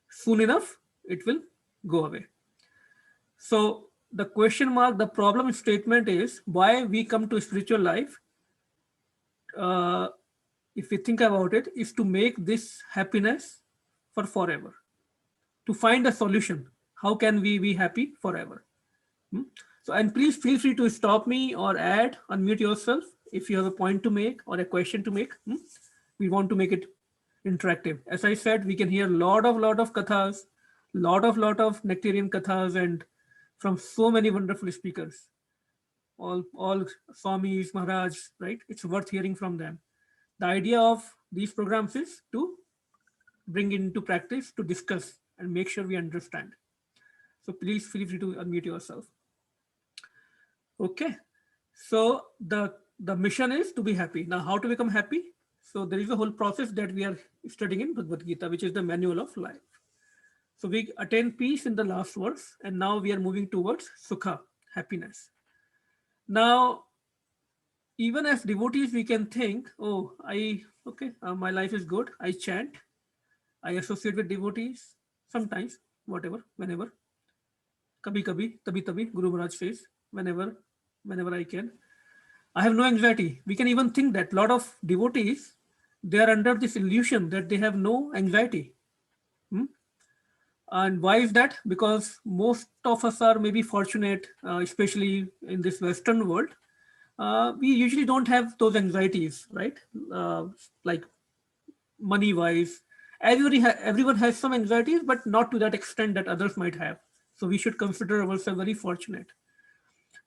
soon enough, it will go away. So the question mark, the problem statement is why we come to spiritual life. If we think about it, is to make this happiness for forever, to find a solution. How can we be happy forever? So, and please feel free to stop me or add, unmute yourself if you have a point to make or a question to make. We want to make it interactive. As I said, we can hear lot of kathas, lot of nectarian kathas, and from so many wonderful speakers, all Swamis, Maharaj, right? It's worth hearing from them. The idea of these programs is to bring it into practice, to discuss and make sure we understand. So please feel free to unmute yourself. Okay, so the mission is to be happy. Now, how to become happy? So there is a whole process that we are studying in Bhagavad Gita, which is the manual of life. So we attain peace in the last verse, and now we are moving towards sukha, happiness. Now, even as devotees, we can think, oh, my life is good. I chant, I associate with devotees, sometimes, whatever, whenever. Kabhi kabhi, tabi tabi, Guru Maharaj says, whenever I can. I have no anxiety. We can even think that a lot of devotees, they are under this illusion that they have no anxiety. And why is that? Because most of us are maybe fortunate, especially in this Western world. We usually don't have those anxieties, right? Like money-wise. Everyone has some anxieties, but not to that extent that others might have. So we should consider ourselves very fortunate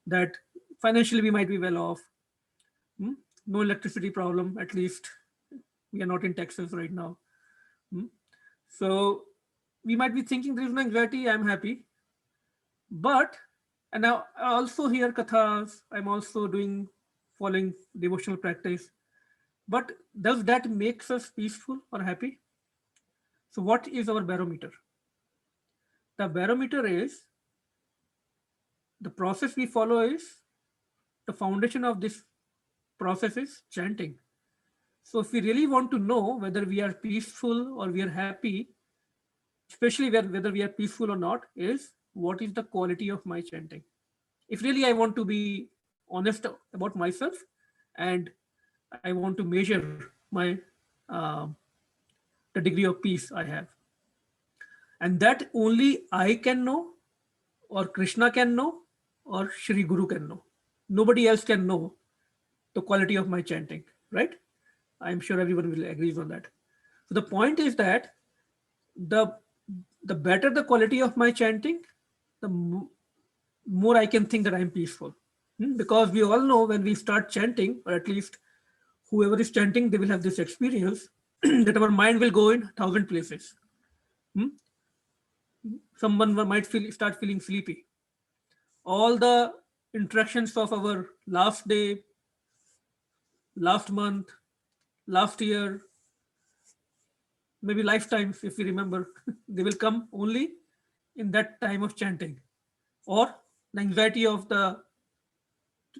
that financially we might be well off. No electricity problem, at least we are not in Texas right now. So we might be thinking there is no anxiety, I'm happy. But, and now I also hear kathas, I'm also following devotional practice. But does that make us peaceful or happy? So what is our barometer? The barometer is, the process we follow is, the foundation of this process is chanting. So if we really want to know whether we are peaceful or we are happy, especially whether we are peaceful or not, is what is the quality of my chanting? If really I want to be honest about myself and I want to measure my the degree of peace I have. And that only I can know, or Krishna can know, or Shri Guru can know. Nobody else can know the quality of my chanting, right? I'm sure everyone will agree on that. So the point is that the better the quality of my chanting, the more I can think that I'm peaceful. Because we all know when we start chanting, or at least whoever is chanting, they will have this experience that our mind will go in 1,000 places. Someone might start feeling sleepy. All the interactions of our last day, last month, last year, maybe lifetimes, if we remember, they will come only in that time of chanting. Or the anxiety of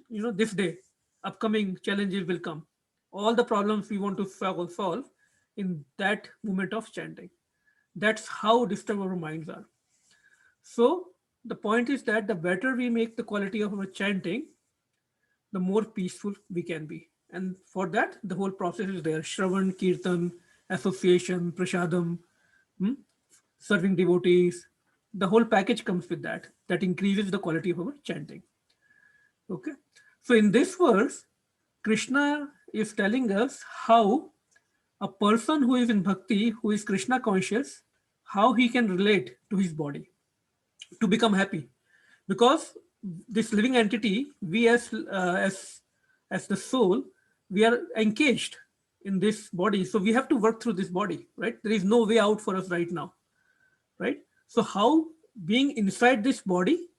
this day, upcoming challenges will come. All the problems we want to solve in that moment of chanting. That's how disturbed our minds are. So the point is that the better we make the quality of our chanting, the more peaceful we can be. And for that, the whole process is there. Shravan, Kirtan, association, prasadam, serving devotees. The whole package comes with that. That increases the quality of our chanting. Okay. So in this verse, Krishna is telling us how a person who is in bhakti, who is Krishna conscious, how he can relate to his body to become happy. Because this living entity, we as the soul, we are engaged in this body. So we have to work through this body, right? There is no way out for us right now, right? So how, being inside this body,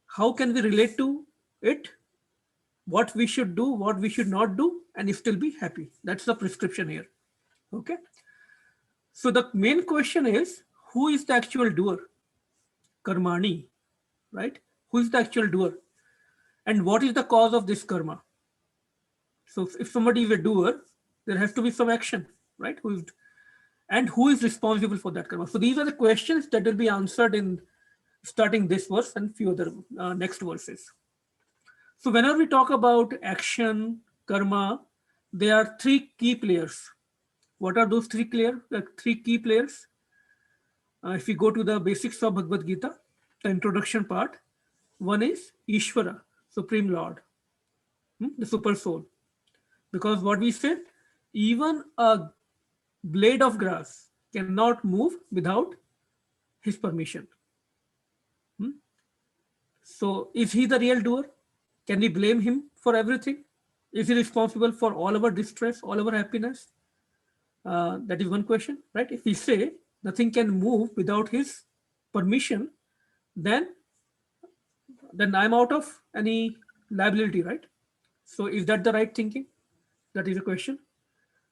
how can we relate to it what we should do, what we should not do, and still be happy. That's the prescription here. Okay. So the main question is, who is the actual doer? Karmani, right? Who is the actual doer? And what is the cause of this karma? So if somebody is a doer, there has to be some action, right? Who is responsible for that karma? So these are the questions that will be answered in starting this verse and few other next verses. So whenever we talk about action, karma, there are three key players. What are those three key players? If we go to the basics of Bhagavad Gita, the introduction part, one is Ishvara, Supreme Lord, the super soul. Because what we said, even a blade of grass cannot move without his permission. So is he the real doer? Can we blame him for everything? Is he responsible for all our distress, all our happiness? That is one question, right? If we say nothing can move without his permission, then I'm out of any liability, right? So is that the right thinking? That is a question.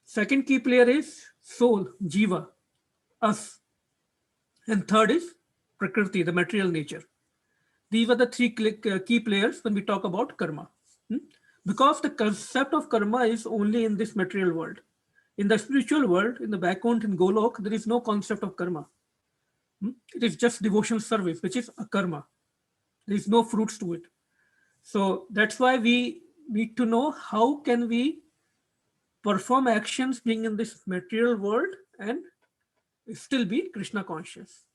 Second key player is soul, jiva, us. And third is prakriti, the material nature. These are the three key players when we talk about karma. Because the concept of karma is only in this material world. In the spiritual world, in the Vaikuntha, in Golok, there is no concept of karma. It is just devotional service, which is a karma. There is no fruits to it. So that's why we need to know how can we perform actions being in this material world and still be Krishna conscious,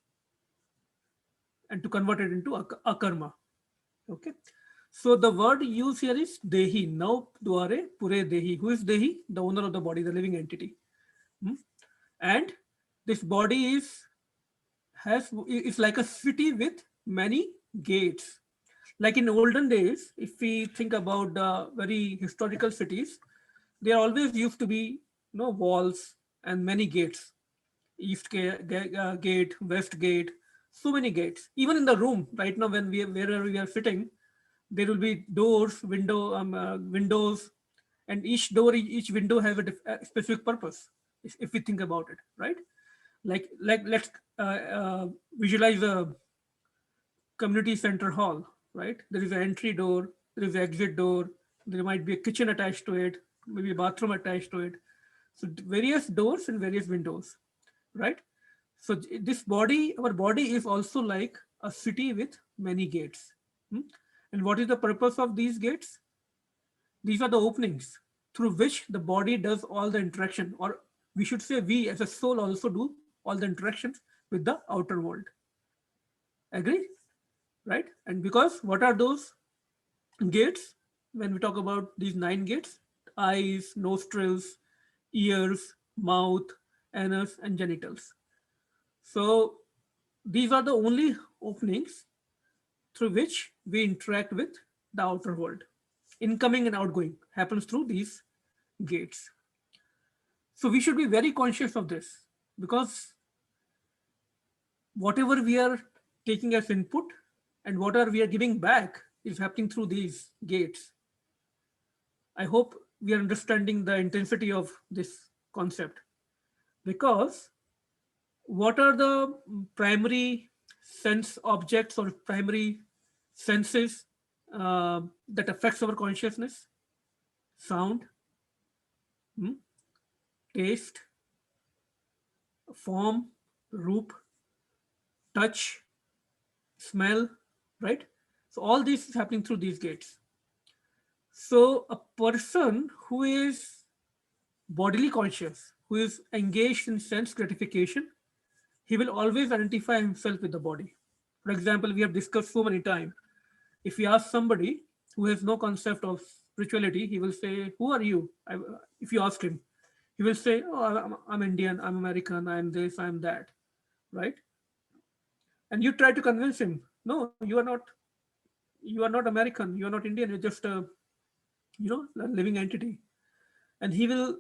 and to convert it into a karma. Okay. So the word used here is Dehi. Now Dware Pure Dehi. Who is Dehi? The owner of the body, the living entity. And this body is like a city with many gates. Like in olden days, if we think about the very historical cities, there always used to be walls and many gates. East gate, west gate, so many gates. Even in the room right now, wherever we are sitting, there will be doors, windows, and each door, each window has a specific purpose. If we think about it, right? Like let's visualize a community center hall, right? There is an entry door, there is an exit door, there might be a kitchen attached to it, maybe a bathroom attached to it. So various doors and various windows, right? So this body, our body is also like a city with many gates. And what is the purpose of these gates? These are the openings through which the body does all the interaction, or we should say we as a soul also do all the interactions with the outer world. Agree? Right? And because what are those gates? When we talk about these 9 gates, eyes, nostrils, ears, mouth, anus, and genitals. So these are the only openings through which we interact with the outer world. Incoming and outgoing happens through these gates. So we should be very conscious of this, because whatever we are taking as input and whatever we are giving back is happening through these gates. I hope we are understanding the intensity of this concept, because what are the primary sense objects or primary senses that affects our consciousness? Sound, taste, form, roop, touch, smell, right? So all this is happening through these gates. So a person who is bodily conscious, who is engaged in sense gratification, he will always identify himself with the body. For example, we have discussed so many times. If we ask somebody who has no concept of spirituality, he will say, "Who are you?" If you ask him, he will say, "Oh, I'm Indian, I'm American, I'm this, I'm that," right? And you try to convince him, "No, you are not. You are not American. You are not Indian. You're just a living entity." And he will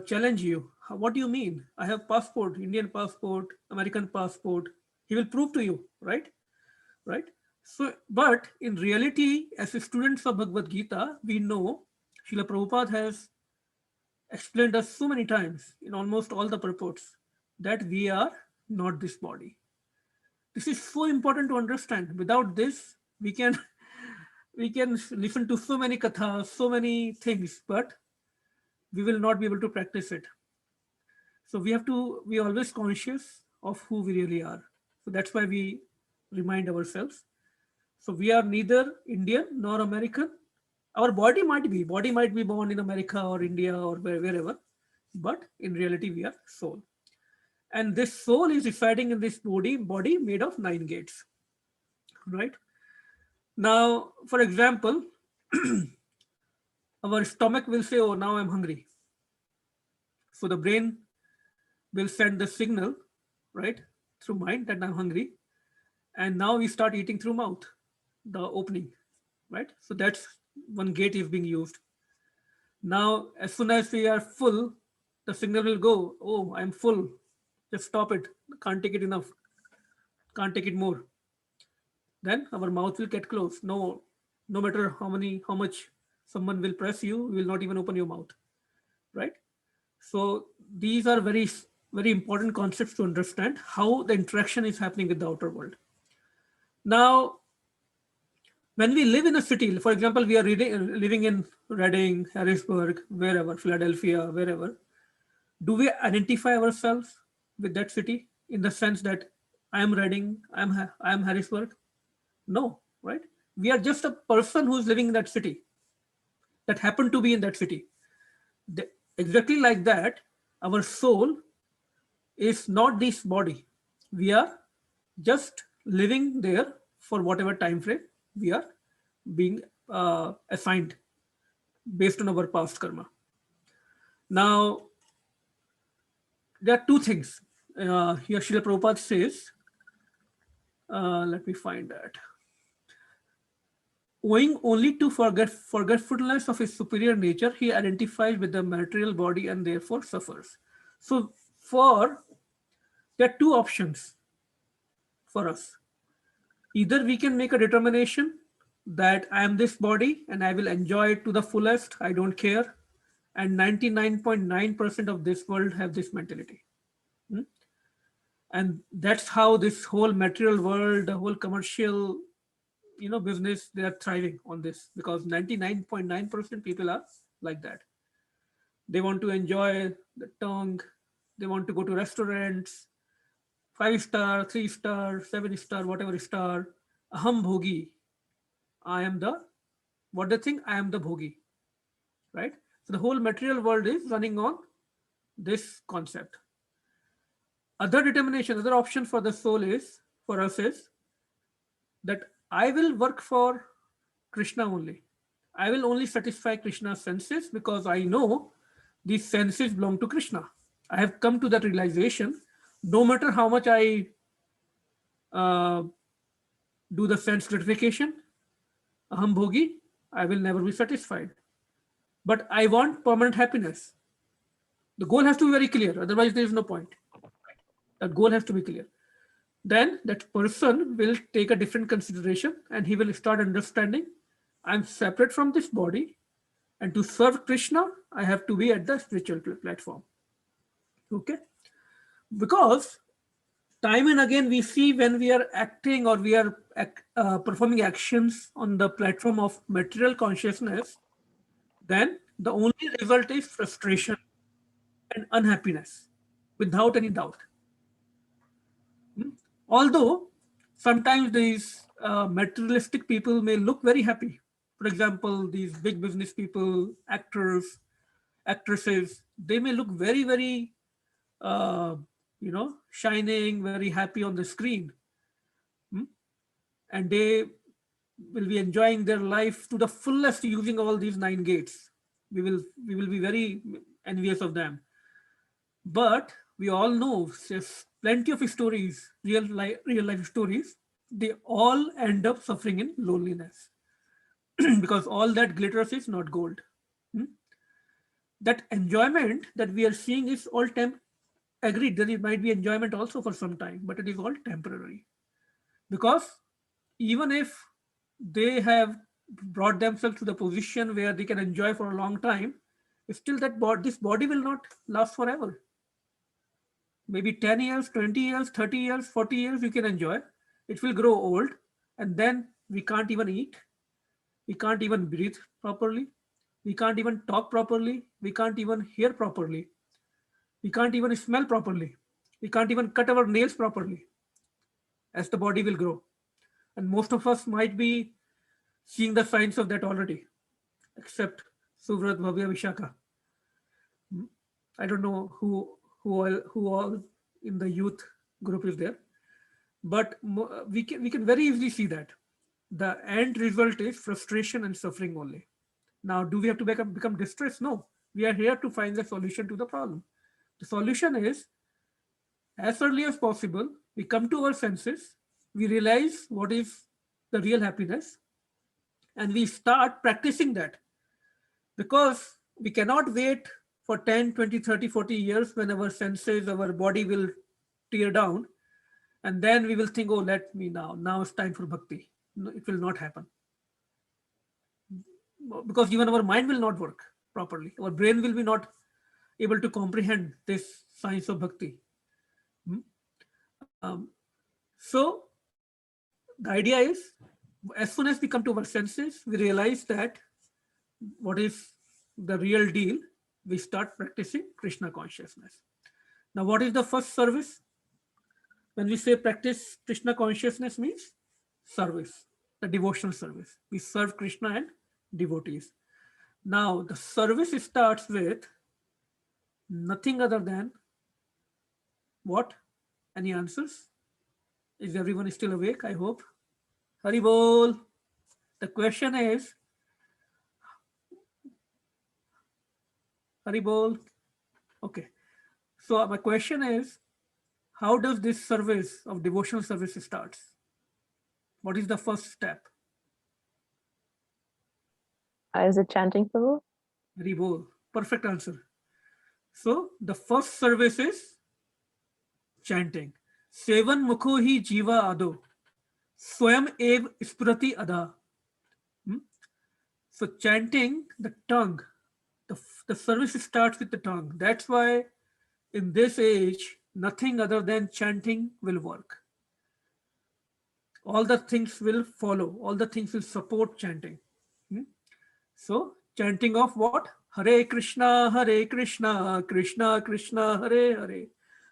challenge you. What do you mean? I have passport, Indian passport, American passport. He will prove to you, right? So, but in reality, as students of Bhagavad Gita, we know Srila Prabhupada has explained us so many times in almost all the purports that we are not this body. This is so important to understand. Without this, we can we can listen to so many kathas, so many things, but we will not be able to practice it. So we have to be always conscious of who we really are. So that's why we remind ourselves. So we are neither Indian nor American. Our body might be born in America or India or wherever, but in reality we are soul. And this soul is residing in this body made of 9 gates, right? Now, for example, our stomach will say, oh, now I'm hungry. So the brain will send the signal, right, through mind that I'm hungry. And now we start eating through mouth, the opening, right? So that's one gate is being used. Now, as soon as we are full, the signal will go, oh, I'm full. Just stop it. Can't take it enough. Can't take it more. Then our mouth will get closed. No matter how much someone will press you, you will not even open your mouth, right? So these are very, very important concepts to understand how the interaction is happening with the outer world. Now, when we live in a city, for example, we are living in Reading, Harrisburg, wherever, Philadelphia, wherever, do we identify ourselves with that city in the sense that I am Reading, I am Harrisburg? No, right? We are just a person who is living in that city, that happened to be in that city. Exactly like that, our soul is not this body. We are just living there for whatever time frame we are being assigned based on our past karma. Now, there are two things. Here Srila Prabhupada says, let me find that. Owing only to forgetfulness of his superior nature, he identifies with the material body and therefore suffers. So there are two options for us. Either we can make a determination that I am this body and I will enjoy it to the fullest, I don't care. And 99.9% of this world have this mentality. And that's how this whole material world, the whole commercial business, they are thriving on this, because 99.9% people are like that. They want to enjoy the tongue. They want to go to restaurants, 5-star, 3-star, 7-star, whatever star. Aham bhogi. I am the, what they think, I am the bhogi, right? So the whole material world is running on this concept. Other determination, other option for the soul is, for us is, that I will work for Krishna only. I will only satisfy Krishna's senses because I know these senses belong to Krishna. I have come to that realization. No matter how much I do the sense gratification, aham bhogi, I will never be satisfied. But I want permanent happiness. The goal has to be very clear. Otherwise, there is no point. The goal has to be clear. Then that person will take a different consideration and he will start understanding, I'm separate from this body, and to serve Krishna, I have to be at the spiritual platform. Okay? Because time and again we see when we are acting or we are performing actions on the platform of material consciousness, then the only result is frustration and unhappiness, without any doubt. Although sometimes these materialistic people may look very happy. For example, these big business people, actors, actresses, they may look very, very, shining, very happy on the screen. And they will be enjoying their life to the fullest using all these 9 gates. We will be very envious of them. But we all know there's plenty of stories, real life stories. They all end up suffering in loneliness because all that glitters is not gold. That enjoyment that we are seeing is all agreed that it might be enjoyment also for some time, but it is all temporary. Because even if they have brought themselves to the position where they can enjoy for a long time, still this body will not last forever. Maybe 10 years, 20 years, 30 years, 40 years, you can enjoy. It will grow old, and then we can't even eat. We can't even breathe properly. We can't even talk properly. We can't even hear properly. We can't even smell properly. We can't even cut our nails properly as the body will grow. And most of us might be seeing the signs of that already, except Suvrat, Bhavya, Vishaka. I don't know who all in the youth group is there, but we can very easily see that the end result is frustration and suffering only. Now, do we have to become distressed? No, we are here to find the solution to the problem. The solution is, as early as possible, we come to our senses, we realize what is the real happiness, and we start practicing that, because we cannot wait for 10, 20, 30, 40 years when our senses, our body will tear down, and then we will think, oh, let me now it's time for bhakti. No, it will not happen, because even our mind will not work properly. Our brain will be not able to comprehend this science of bhakti. So the idea is, as soon as we come to our senses, we realize that what is the real deal, we start practicing Krishna consciousness. Now, what is the first service? When we say practice Krishna consciousness, means service, the devotional service. We serve Krishna and devotees. Now, the service starts with nothing other than what? Any answers? Is everyone still awake? I hope. Hari Bol. The question is, Hari Bol. Okay. So my question is, how does this service of devotional service starts? What is the first step? Is it chanting, Prabhu? Hari Bol. Perfect answer. So the first service is chanting. Sevan mukho hi jiva ado. Swayam ev sprati ada. So chanting, the tongue, the service starts with the tongue. That's why in this age, nothing other than chanting will work. All the things will follow. All the things will support chanting. So chanting of what? Hare Krishna, Krishna Krishna, Hare Hare.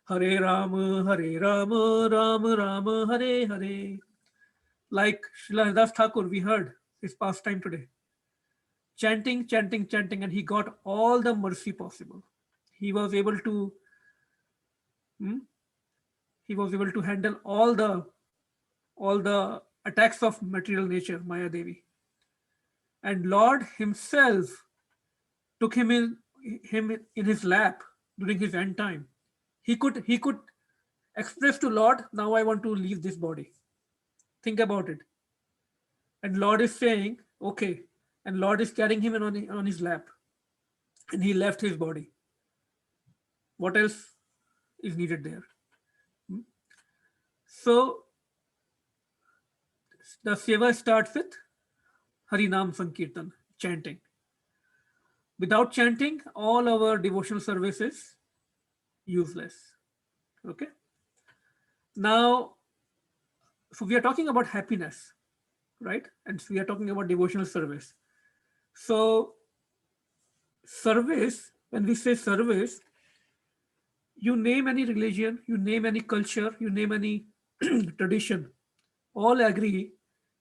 Hare Rama, Rama Rama, Hare Hare. Like Srila Das Thakur, we heard his pastime today. Chanting, chanting, chanting, and he got all the mercy possible. He was able to handle all the attacks of material nature, Maya Devi. And Lord himself took him in his lap during his end time. He could express to Lord, now I want to leave this body. Think about it. And Lord is saying, okay. And Lord is carrying him on his lap. And he left his body. What else is needed there? So the seva starts with Harinam Sankirtan, chanting. Without chanting, all our devotional service is useless. Okay. Now, so we are talking about happiness, right? And we are talking about devotional service. So service, when we say service, you name any religion, you name any culture, you name any tradition, all agree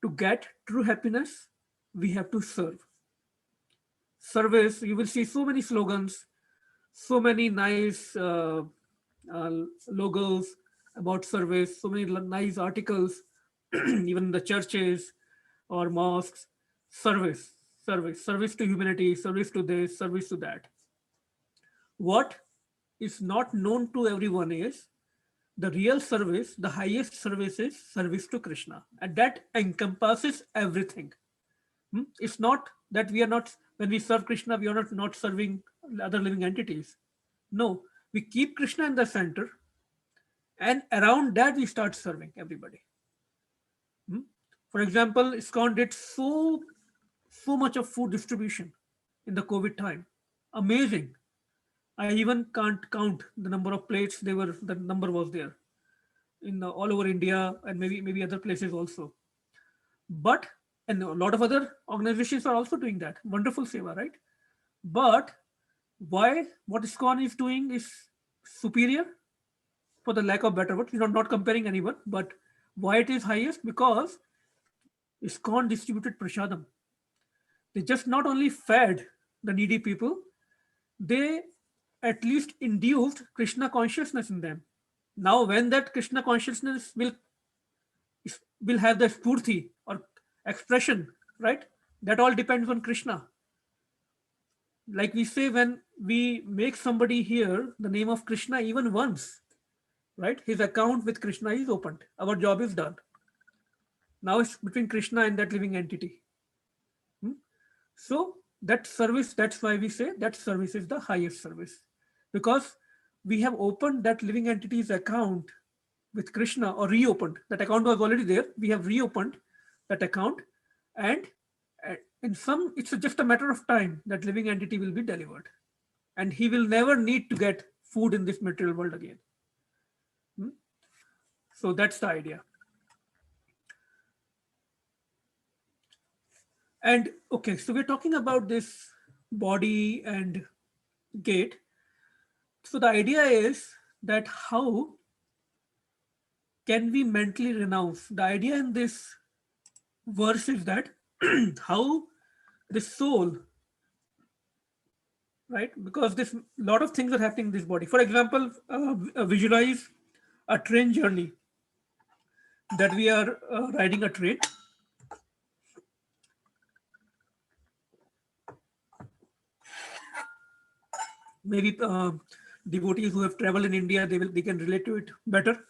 to get true happiness, we have to serve. Service, you will see so many slogans, so many nice logos about service, so many nice articles, even in the churches or mosques. Service to humanity, service to this, service to that. What is not known to everyone is the real service, the highest service is service to Krishna, and that encompasses everything. It's not that we are not, when we serve Krishna, we are not serving other living entities. No, we keep Krishna in the center, and around that we start serving everybody. For example, ISKCON did so much of food distribution in the COVID time. Amazing. I even can't count the number of plates the number was there in all over India and maybe other places also. But and a lot of other organizations are also doing that. Wonderful seva, right? But why what ISKCON is doing is superior, for the lack of better word. We're not comparing anyone, but why it is highest? Because ISKCON distributed prasadam. They just not only fed the needy people, they at least induced Krishna consciousness in them. Now, when that Krishna consciousness will have the spurti or expression, right? That all depends on Krishna. Like we say, when we make somebody hear the name of Krishna even once, right? His account with Krishna is opened. Our job is done. Now it's between Krishna and that living entity. So that service, that's why we say that service is the highest service, because we have opened that living entity's account with Krishna, or reopened. That account was already there. We have reopened that account, and it's just a matter of time that living entity will be delivered, and he will never need to get food in this material world again. So that's the idea. And okay, so we're talking about this body and gate. So the idea is that how can we mentally renounce? The idea in this verse is that how the soul, right? Because this lot of things are happening in this body. For example, visualize a train journey, that we are riding a train. Maybe devotees who have traveled in India, they can relate to it better.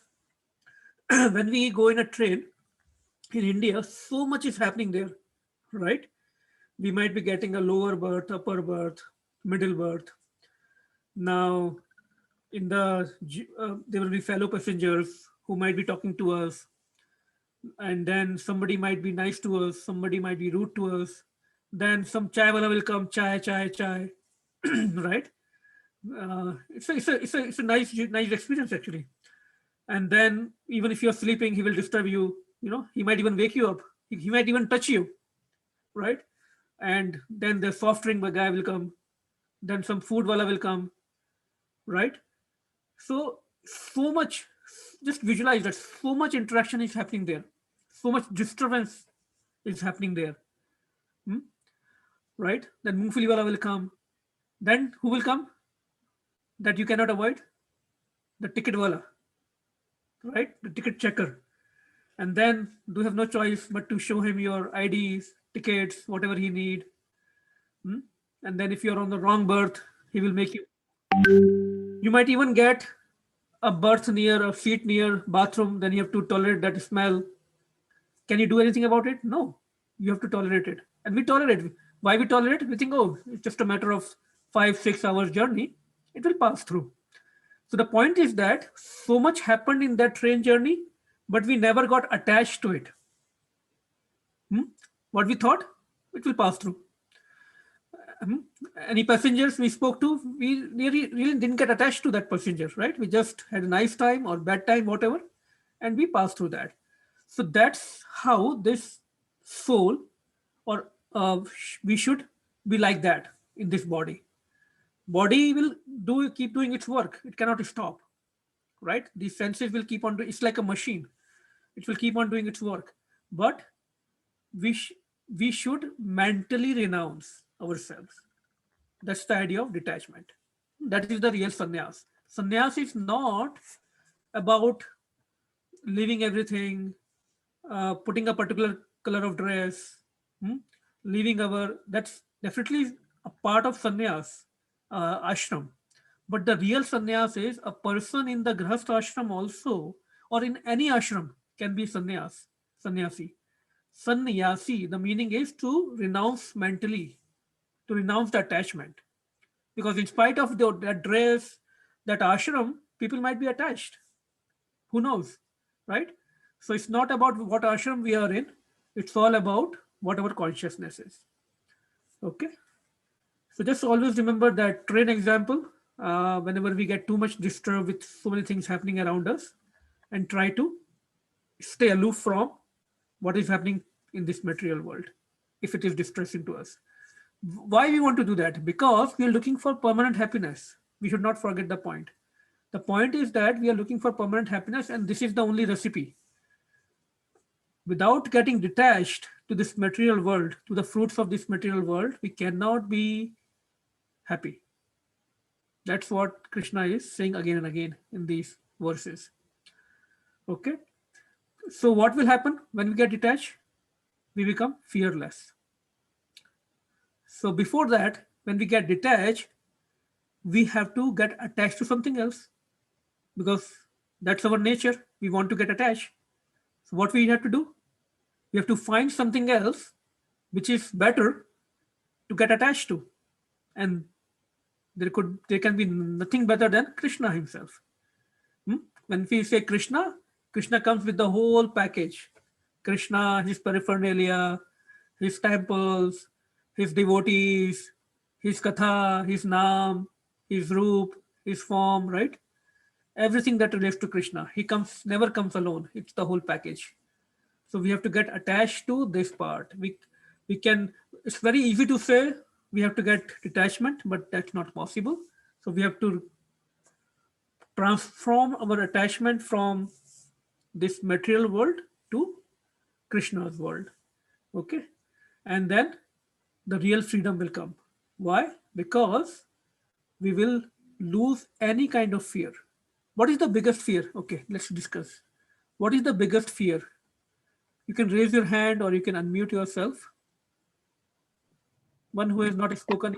When we go in a train in India, so much is happening there, right? We might be getting a lower berth, upper berth, middle berth. Now, in there will be fellow passengers who might be talking to us, and then somebody might be nice to us, somebody might be rude to us. Then some chai wala will come, chai, right? It's a nice experience actually. And then even if you're sleeping, he will disturb you. He might even wake you up. He might even touch you, right? And then the soft drink guy will come. Then some food wala will come, right? So much. Just visualize that so much interaction is happening there. So much disturbance is happening there, right? Then Mungfali wala will come. Then who will come? That you cannot avoid? The ticket wala, right? The ticket checker. And then you have no choice but to show him your IDs, tickets, whatever he need. And then if you're on the wrong berth, he will make you. You might even get a seat near bathroom, then you have to tolerate that smell. Can you do anything about it? No, you have to tolerate it. And we tolerate. Why we tolerate? We think, oh, it's just a matter of 5-6 hours journey. It will pass through. So the point is that so much happened in that train journey, but we never got attached to it. What we thought, it will pass through. Any passengers we spoke to, we really didn't get attached to that passenger, right? We just had a nice time or bad time, whatever, and we passed through that. So that's how this soul, or we should be like that in this body. Body will keep doing its work. It cannot stop, right? These senses will keep on doing. It's like a machine. It will keep on doing its work. But we should mentally renounce ourselves. That's the idea of detachment. That is the real sannyas. Sannyas is not about leaving everything, putting a particular color of dress, that's definitely a part of sannyas, ashram. But the real sannyas is a person in the grahastha ashram also, or in any ashram, can be sannyasi. Sannyasi, the meaning is to renounce mentally, to renounce the attachment. Because in spite of that dress, that ashram, people might be attached. Who knows, right? So it's not about what ashram we are in. It's all about what our consciousness is. Okay. So just always remember that train example. Whenever we get too much disturbed with so many things happening around us, and try to stay aloof from what is happening in this material world, if it is distressing to us. Why we want to do that? Because we are looking for permanent happiness. We should not forget the point. The point is that we are looking for permanent happiness, and this is the only recipe. Without getting detached to this material world, to the fruits of this material world, we cannot be happy. That's what Krishna is saying again and again in these verses. Okay. So what will happen when we get detached? We become fearless. So before that, when we get detached, we have to get attached to something else, because that's our nature. We want to get attached. So what we have to do? We have to find something else which is better to get attached to. And there can be nothing better than Krishna himself. When we say Krishna, Krishna comes with the whole package. Krishna, his paraphernalia, his temples, his devotees, his katha, his naam, his roop, his form, right? Everything that relates to Krishna. He never comes alone. It's the whole package. So we have to get attached to this part. We can, it's very easy to say we have to get detachment, but that's not possible. So we have to transform our attachment from this material world to Krishna's world. Okay. And then the real freedom will come. Why? Because we will lose any kind of fear. What is the biggest fear? Okay, let's discuss. What is the biggest fear? You can raise your hand or you can unmute yourself. One who has not spoken.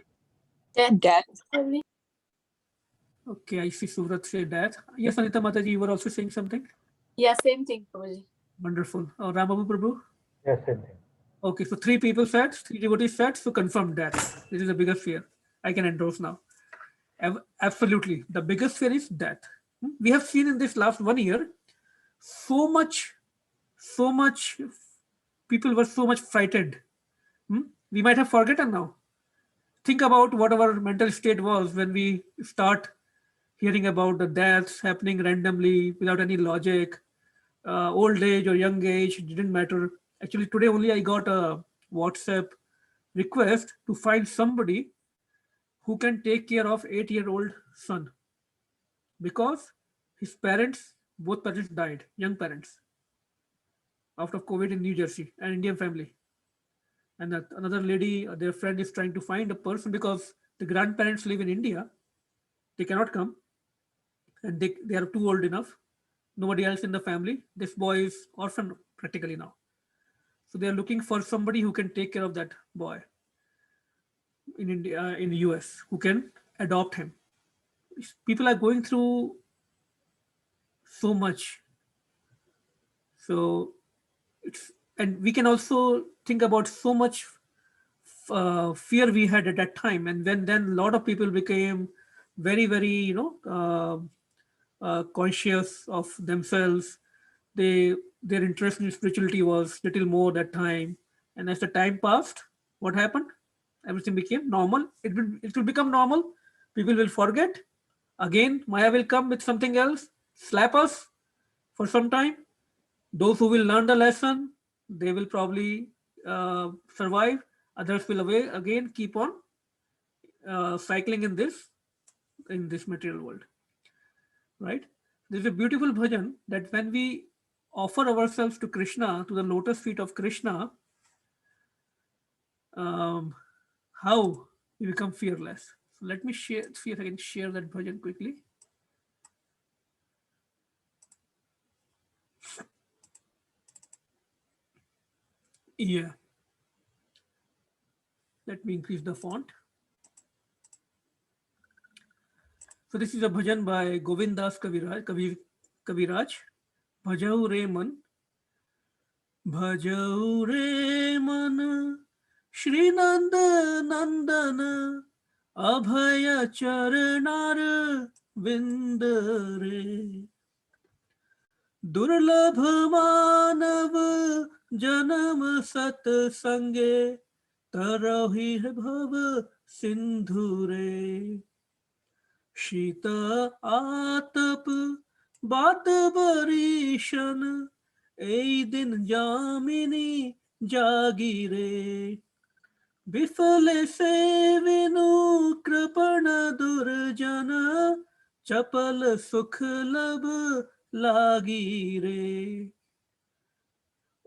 Death. Okay, I see Surat say that. Yes, Anita Mataji, you were also saying something? Yeah, same thing, Prabhuji. Wonderful. Ramabu Prabhu? Yes, same thing. Okay, so 3 people said, 3 devotees said, so confirm that. This is the biggest fear. I can endorse now. Absolutely. The biggest fear is death. We have seen in this last 1 year, so much, people were so much frightened. We might have forgotten now. Think about what our mental state was when we start hearing about the deaths happening randomly without any logic. Old age or young age, didn't matter. Actually, today only I got a WhatsApp request to find somebody who can take care of 8-year-old son, because his parents, both parents died, young parents, out of COVID in New Jersey, an Indian family. And another lady, their friend is trying to find a person because the grandparents live in India. They cannot come and they are too old enough. Nobody else in the family. This boy is orphan practically now. So they are looking for somebody who can take care of that boy in India, in the US, who can adopt him. People are going through so much. So and we can also think about so much fear we had at that time. And then a lot of people became very, very, conscious of themselves. Their interest in spirituality was little more that time. And as the time passed, what happened? Everything became normal. It will become normal. People will forget. Again, Maya will come with something else, slap us for some time. Those who will learn the lesson, they will probably survive. Others will again keep on cycling in this material world. Right? There's a beautiful bhajan that when we offer ourselves to Krishna, to the lotus feet of Krishna, how we become fearless. So let me see if I can share that bhajan quickly. Yeah. Let me increase the font. So this is a bhajan by Govind Das Kaviraj. Bhajau re man, Shri Nanda Nandana, Abhaya Charanar Vindare, Durlabh Manav जन्म सत्संगे तरहि भव सिंधुरे शीत आतप बात बरीशन ए दिन जामिनी जागीरे विफल से विनु कृपण दुर्जन चपल सुख लब लागी रे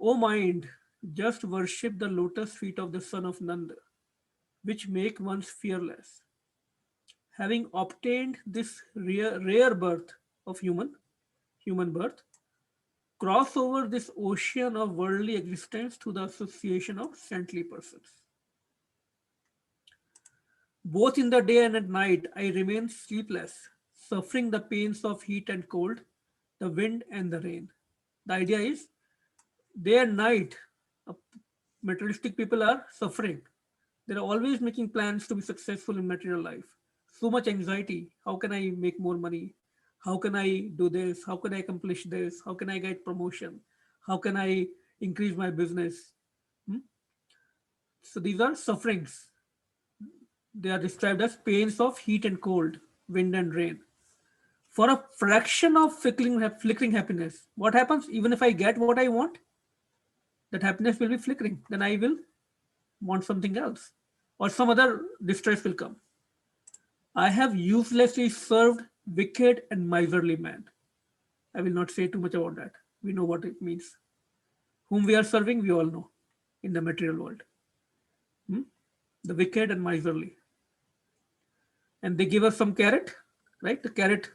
O mind, just worship the lotus feet of the son of Nanda, which make one fearless. Having obtained this rare birth of human birth, cross over this ocean of worldly existence to the association of saintly persons. Both in the day and at night, I remain sleepless, suffering the pains of heat and cold, the wind and the rain. The idea is, day and night, materialistic people are suffering. They're always making plans to be successful in material life. So much anxiety. How can I make more money? How can I do this? How can I accomplish this? How can I get promotion? How can I increase my business? So these are sufferings. They are described as pains of heat and cold, wind and rain. For a fraction of flickering happiness, what happens? Even if I get what I want, that happiness will be flickering. Then I will want something else, or some other distress will come. I have uselessly served wicked and miserly man. I will not say too much about that. We know what it means. Whom we are serving, we all know in the material world. The wicked and miserly. And they give us some carrot, right? The carrot,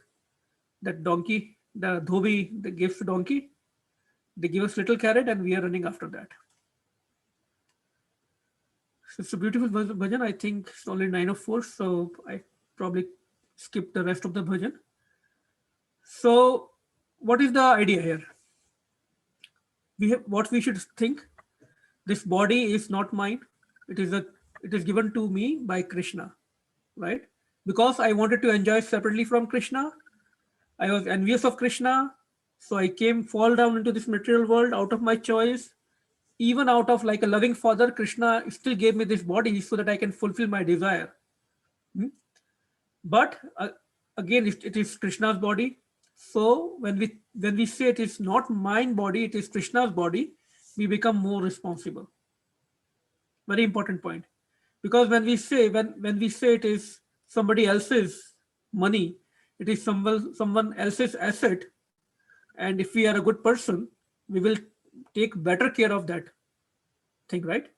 that donkey, the dhobi that gives the donkey. They give us little carrot and we are running after that. So it's a beautiful bhajan. I think it's only 9:04, so I probably skip the rest of the bhajan. So what is the idea here? What we should think. This body is not mine. It is given to me by Krishna, right? Because I wanted to enjoy separately from Krishna. I was envious of Krishna. So I fall down into this material world out of my choice. Even out of like a loving father, Krishna still gave me this body so that I can fulfill my desire. But again, it is Krishna's body. So when we say it is not mine body, it is Krishna's body, we become more responsible. Very important point. Because when we say it is somebody else's money, it is someone else's asset, and if we are a good person, we will take better care of that thing, right?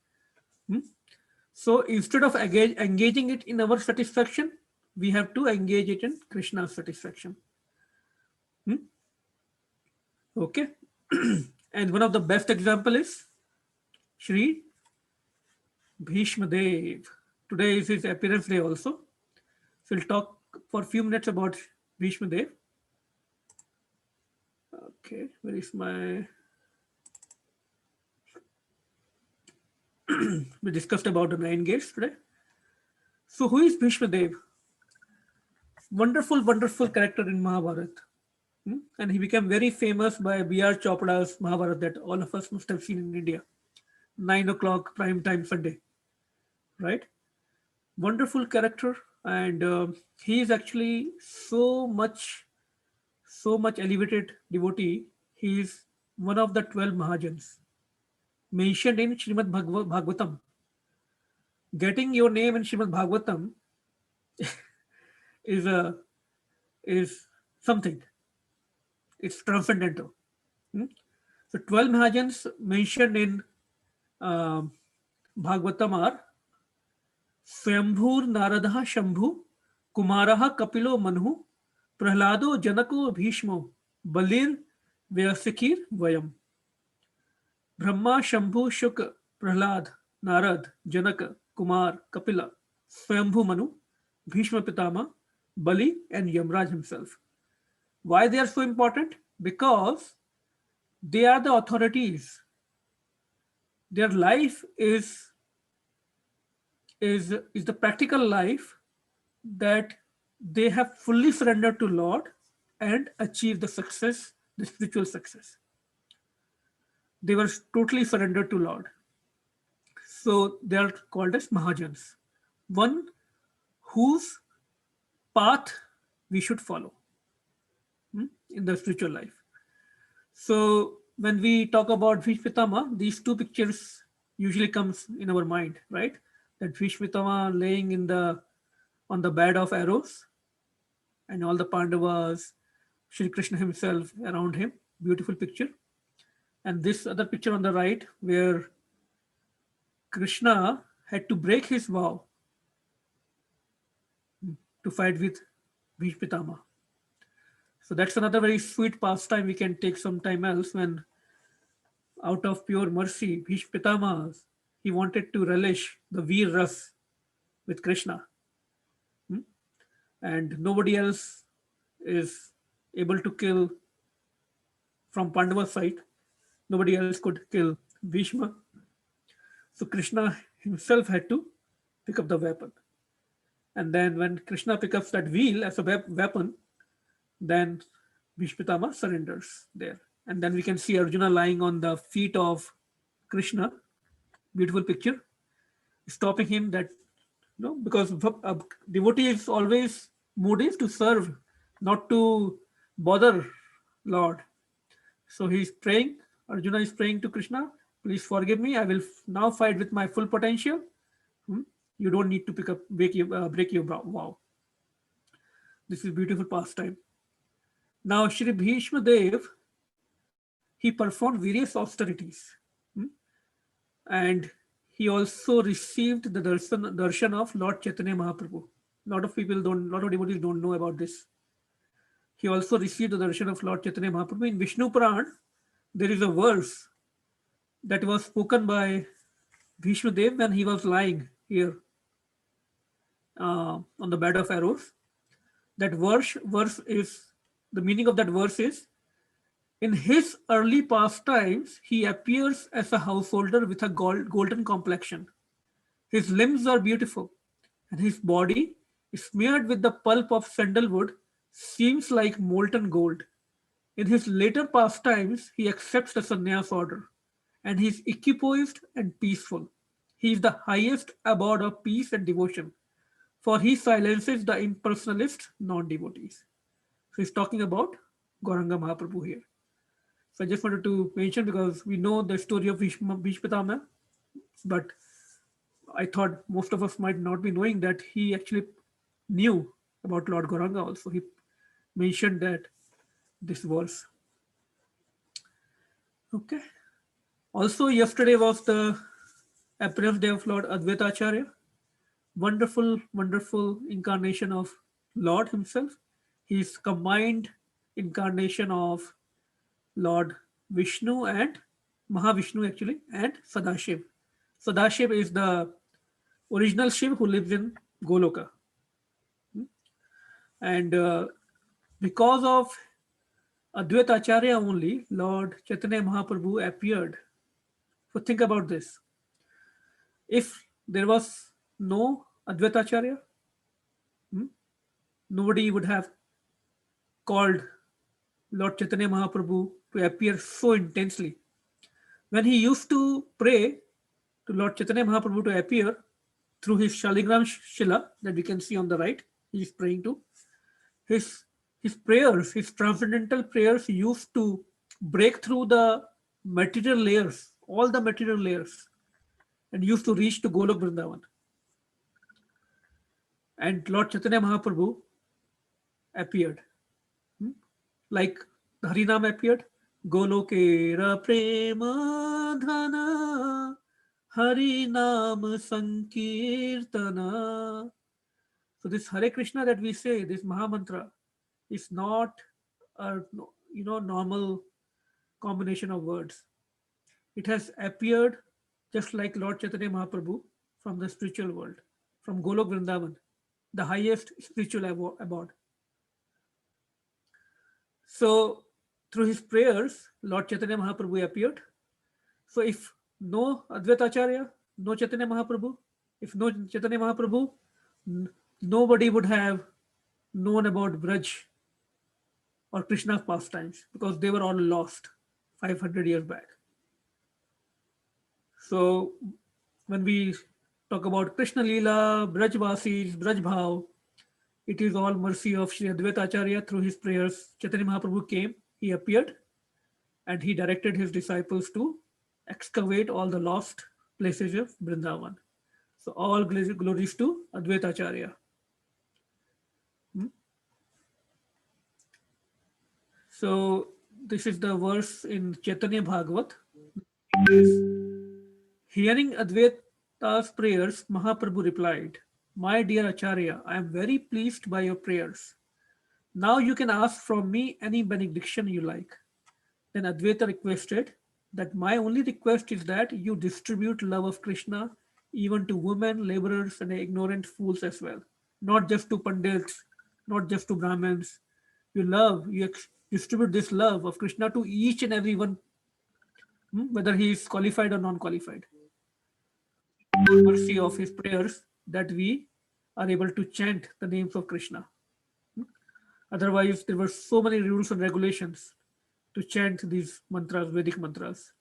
So instead of engaging it in our satisfaction, we have to engage it in Krishna's satisfaction. Okay. And one of the best example is Shri Bhishma Dev. Today is his appearance day also. So we'll talk for a few minutes about Bhishma Dev. Okay, where is my... We discussed about the 9 gates today. So who is Bhishma Dev? Wonderful, wonderful character in Mahabharata. And he became very famous by B.R. Chopra's Mahabharata that all of us must have seen in India. 9 o'clock prime time Sunday, right? Wonderful character. And he is actually so much elevated devotee. He is one of the 12 Mahajans mentioned in Srimad Bhagavatam. Getting your name in Srimad Bhagavatam is something. It's transcendental. So 12 Mahajans mentioned in Bhagavatam are Swambhur Naradaha Shambhu, Kumaraha Kapilo Manhu, Prahlado Janako Bhishmo, Balir Vyasikir Vayam. Brahma, Shambhu, Shuk, Prahlad, Narad, Janaka, Kumar, Kapila, Swambhu Manu, Bhishma Pitama, Bali, and Yamraj himself. Why they are so important? Because they are the authorities. Their life is the practical life that they have fully surrendered to Lord and achieved the success, the spiritual success. they were totally surrendered to Lord. So they are called as Mahajans, one whose path we should follow in the spiritual life. So when we talk about Bhishma, these two pictures usually comes in our mind, right? That Bhishma laying on the bed of arrows, and all the Pandavas, Shri Krishna himself around him. Beautiful picture. And this other picture on the right, where Krishna had to break his vow to fight with Bhishma. So that's another very sweet pastime we can take sometime else, when out of pure mercy, Bhishma, he wanted to relish the Veer Ras with Krishna. And nobody else is able to kill from Pandava side. Nobody else could kill Bhishma. So Krishna himself had to pick up the weapon. And then when Krishna picks up that wheel as a weapon, then Bhishma surrenders there. And then we can see Arjuna lying on the feet of Krishna. Beautiful picture. Stopping him, that because a devotee is always motive to serve, not to bother Lord. So he's praying, Arjuna is praying to Krishna, please forgive me, I will now fight with my full potential. You don't need to break your vow. This is beautiful pastime. Now Shri Bhishma Dev, he performed various austerities. And he also received the darshan of Lord Chaitanya Mahaprabhu. A lot of devotees don't know about this. He also received the darshan of Lord Chaitanya Mahaprabhu. In Vishnu Puran, there is a verse that was spoken by Bhishma Dev when he was lying here on the bed of arrows. That verse is, the meaning of that verse is, in his early pastimes, he appears as a householder with a golden complexion. His limbs are beautiful, and his body, smeared with the pulp of sandalwood, seems like molten gold. In his later pastimes, he accepts the sannyas order, and he is equipoised and peaceful. He is the highest abode of peace and devotion, for he silences the impersonalist non-devotees. So he's talking about Gauranga Mahaprabhu here. So I just wanted to mention, because we know the story of Bhishma, but I thought most of us might not be knowing that he actually knew about Lord Gauranga also. He mentioned that this verse. Okay. Also, yesterday was the appearance day of Lord Advaita Acharya. Wonderful, wonderful incarnation of Lord himself. He's combined incarnation of Lord Vishnu and Mahavishnu actually, and Sadashiv. Sadashiv is the original Shiv who lives in Goloka. And because of Advaita Acharya only, Lord Chaitanya Mahaprabhu appeared. So think about this. If there was no Advaita Acharya, nobody would have called Lord Chaitanya Mahaprabhu to appear so intensely. When he used to pray to Lord Chaitanya Mahaprabhu to appear through his Shaligram Shila that we can see on the right, he is praying to. His prayers, his transcendental prayers used to break through the material layers, all the material layers, and used to reach to Golok Vrindavan. And Lord Chaitanya Mahaprabhu appeared. Like the Harinam appeared, Golokera Prema Dhana Harinam Sankirtana. So this Hare Krishna that we say, this Mahamantra, is not a normal combination of words. It has appeared just like Lord Chaitanya Mahaprabhu from the spiritual world, from Golok Vrindavan, the highest spiritual abode. So through his prayers, Lord Chaitanya Mahaprabhu appeared. So if no Advaita Acharya, no Chaitanya Mahaprabhu, if no Chaitanya Mahaprabhu, nobody would have known about Braj or Krishna's pastimes, because they were all lost 500 years back. So when we talk about Krishna Leela, Brajvasis, Brajbhav, it is all mercy of Sri Advaita Acharya. Through his prayers, Chaitanya Mahaprabhu came, he appeared, and he directed his disciples to excavate all the lost places of Vrindavan. So all glories to Advaita Acharya. So this is the verse in Chaitanya Bhagavat. Hearing Advaita's prayers, Mahaprabhu replied, "My dear Acharya, I am very pleased by your prayers. Now you can ask from me any benediction you like." Then Advaita requested that my only request is that you distribute love of Krishna even to women, laborers, and ignorant fools as well. Not just to Pandits, not just to Brahmins. You distribute this love of Krishna to each and every one, whether he is qualified or non-qualified. Mercy of his prayers that we are able to chant the names of Krishna. Otherwise, there were so many rules and regulations to chant these mantras, Vedic mantras.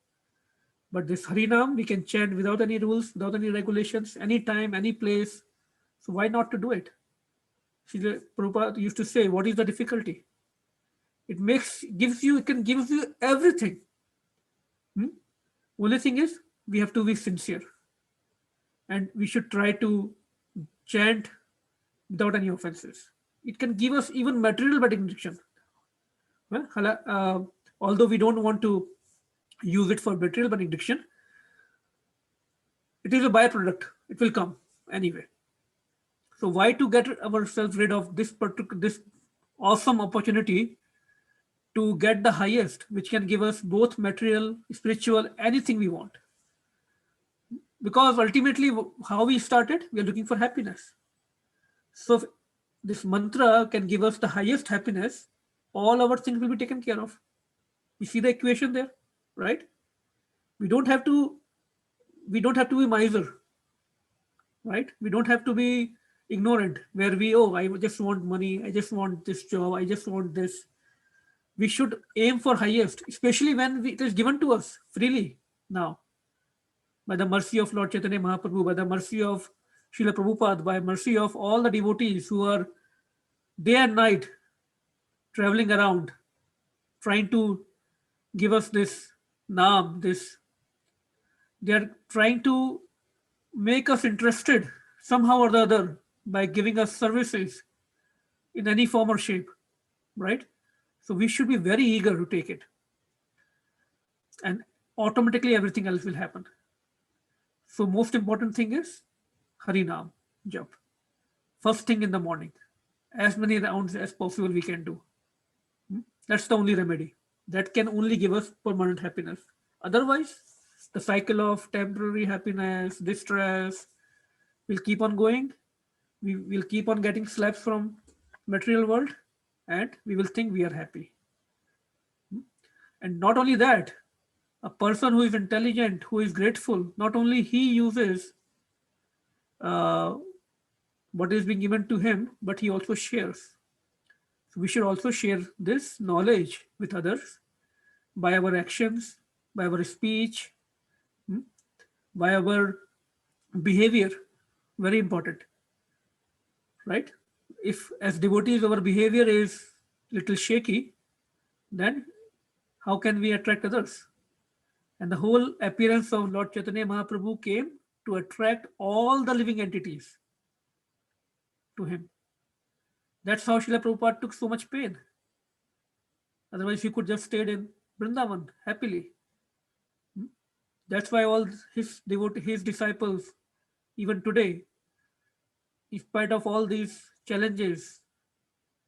But this Harinam, we can chant without any rules, without any regulations, any time, any place. So why not to do it? Srila Prabhupada used to say, what is the difficulty? It can give you everything. Only thing is, we have to be sincere. And we should try to chant without any offenses. It can give us even material benediction. Well, although we don't want to use it for material benediction, it is a byproduct. It will come anyway. So why to get ourselves rid of this awesome opportunity to get the highest, which can give us both material, spiritual, anything we want? Because ultimately, how we started, we are looking for happiness. So this mantra can give us the highest happiness. All our things will be taken care of. You see the equation there, right? We don't have to be miser, right? We don't have to be ignorant where I just want money, I just want this job, I just want this. We should aim for highest, especially when it is given to us freely now. By the mercy of Lord Chaitanya Mahaprabhu, by the mercy of Srila Prabhupada, by mercy of all the devotees who are day and night traveling around, trying to give us this naam, they are trying to make us interested somehow or the other by giving us services in any form or shape, right? So we should be very eager to take it. And automatically everything else will happen. So most important thing is Harinam Jap. First thing in the morning. As many rounds as possible we can do. That's the only remedy. That can only give us permanent happiness. Otherwise, the cycle of temporary happiness, distress will keep on going. We will keep on getting slaps from material world and we will think we are happy. And not only that, a person who is intelligent, who is grateful, not only he uses what is being given to him, but he also shares. So we should also share this knowledge with others by our actions, by our speech, by our behavior. Very important, right? If as devotees our behavior is little shaky, then how can we attract others? And the whole appearance of Lord Chaitanya Mahaprabhu came to attract all the living entities to him. That's how Srila Prabhupada took so much pain. Otherwise, he could just stayed in Vrindavan happily. That's why all his disciples, even today, in spite of all these challenges,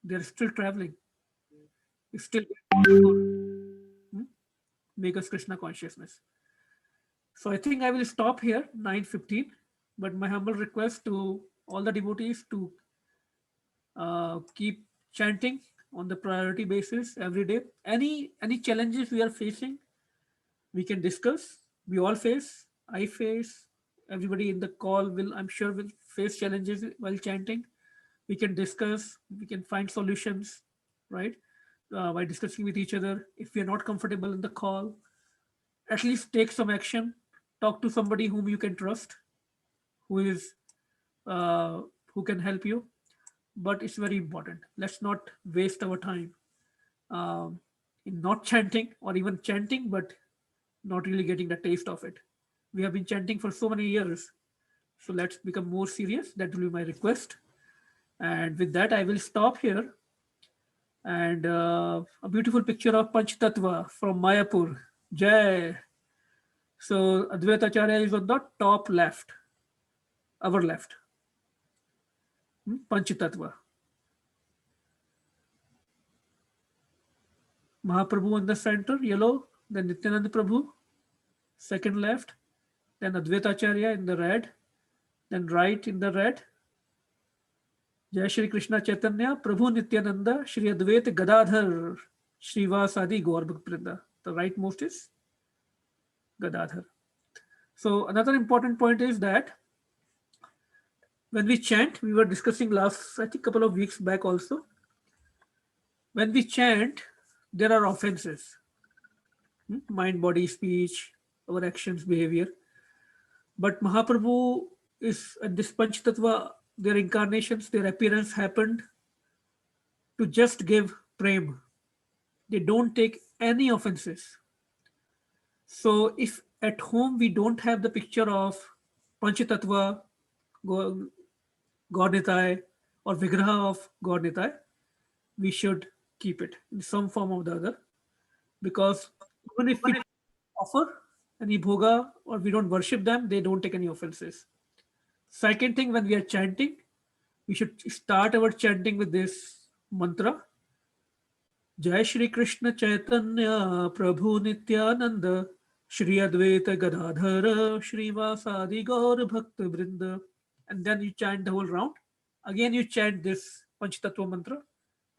they're still traveling. Still make us Krishna consciousness. So I think I will stop here, 9:15. But my humble request to all the devotees to keep chanting on the priority basis every day. Any challenges we are facing, we can discuss. We all face. I face. Everybody in the call will, I'm sure, will face challenges while chanting. We can discuss. We can find solutions, right? By discussing with each other. If we are not comfortable in the call, at least take some action. talk to somebody whom you can trust, who is who can help you. But it's very important. Let's not waste our time in not chanting, or even chanting, but not really getting the taste of it. We have been chanting for so many years. So let's become more serious. That will be my request. And with that, I will stop here. And a beautiful picture of Panch Tattva from Mayapur. Jai. So Advaita Acharya is on the top left, our left. Panch Tattva. Mahaprabhu on the center, yellow. Then Nityananda Prabhu, second left. Then Advaita Acharya in the red. Then right in the red. Jai Shri Krishna Chaitanya, Prabhu Nityananda, Shri Advaita Gadadhar, Srivasadi Gaur Bhakta. The rightmost is Gadadhar. So another important point is that when we chant, we were discussing last, I think, couple of weeks back also. When we chant, there are offenses. Mind, body, speech, our actions, behavior. But Mahaprabhu is, at this Panch Tattva, their incarnations, their appearance happened to just give prem. They don't take any offenses. So if at home we don't have the picture of Panchatattva, God Nitai, or Vigraha of God Nitai, we should keep it in some form or the other. Because even if we offer any bhoga or we don't worship them, they don't take any offenses. Second thing, when we are chanting, we should start our chanting with this mantra. Jai Shri Krishna Chaitanya Prabhu Nityananda Shri Advaita Gadadhara Srivasadi Gaur Bhakta Vrinda. And then you chant the whole round. Again you chant this Panchatattva mantra,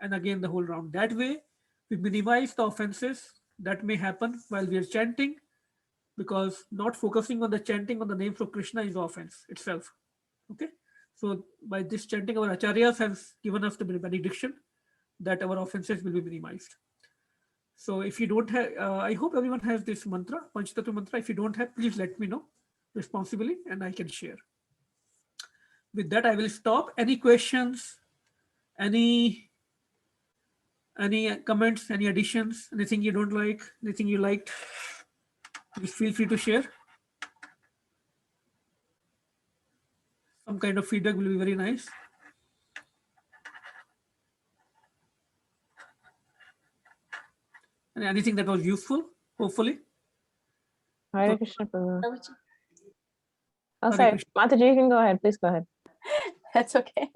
and again the whole round. That way we minimize the offenses that may happen while we are chanting, because not focusing on the chanting on the names of Krishna is the offense itself. Okay. So by this chanting, our acharyas has given us the benediction that our offenses will be minimized. So if you don't have, I hope everyone has this mantra, Panchatattva mantra. If you don't have, please let me know responsibly and I can share. With that, I will stop. Any questions, any comments, any additions, anything you don't like, anything you liked, please feel free to share. Some kind of feedback will be very nice. And anything that was useful, hopefully. Hare Krishna Prabhu. Prabhuji. Oh, Hare sorry. Krishna. Mataji, you can go ahead. Please go ahead. That's okay.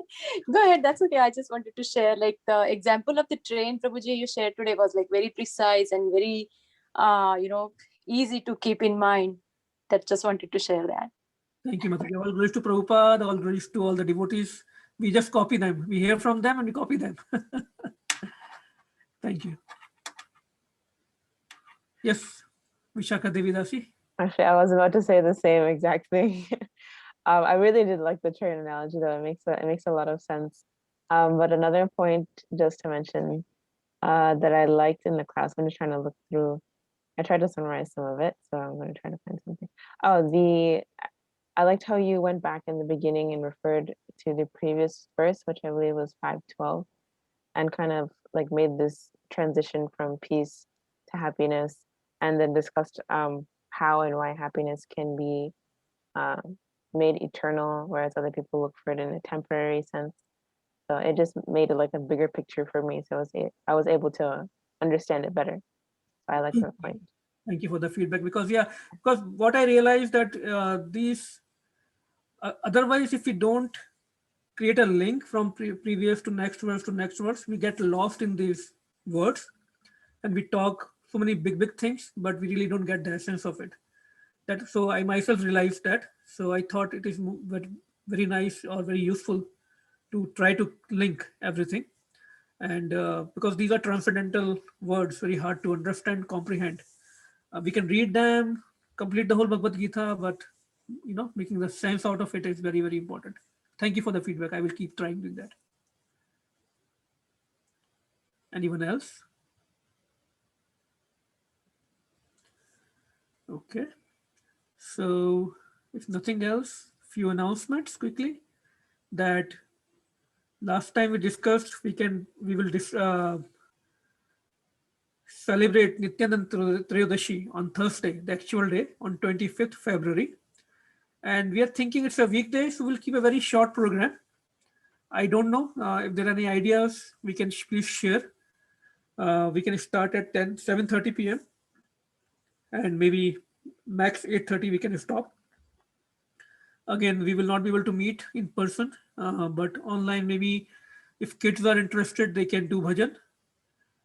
Go ahead. That's okay. I just wanted to share, like, the example of the train, Prabhuji, you shared today was like very precise and very, easy to keep in mind. That just wanted to share that. Thank you, Mataji. All glories to Prabhupada, all glories to all the devotees. We just copy them. We hear from them and we copy them. Thank you. Yes, Vishakha Devidasi. Actually, I was about to say the same exact thing. I really did like the train analogy, though. It makes a lot of sense. But another point just to mention that I liked in the class, I'm just trying to look through. I tried to summarize some of it, so I'm going to try to find something. Oh, I liked how you went back in the beginning and referred to the previous verse, which I believe was 5:12, and kind of like made this transition from peace to happiness, and then discussed how and why happiness can be made eternal, whereas other people look for it in a temporary sense. So it just made it like a bigger picture for me. So I was able to understand it better. So I like that point. Thank you for the feedback, because what I realized that these otherwise, if we don't create a link from previous to next verse, we get lost in these words and we talk so many big things, but we really don't get the essence of it. So I myself realized that. So I thought it is very nice or very useful to try to link everything. And because these are transcendental words, very hard to understand, comprehend. We can read them, complete the whole Bhagavad Gita, but making the sense out of it is very, very important. Thank you for the feedback. I will keep trying doing that. Anyone else? Okay. So if nothing else, few announcements quickly. That last time we discussed, we will celebrate Nityanand Triyodashi on Thursday, the actual day, on 25th February. And we are thinking it's a weekday, so we'll keep a very short program. I don't know if there are any ideas we can please share. We can start at 7:30 p.m. and maybe max 8:30 we can stop. Again, we will not be able to meet in person, but online maybe if kids are interested, they can do bhajan.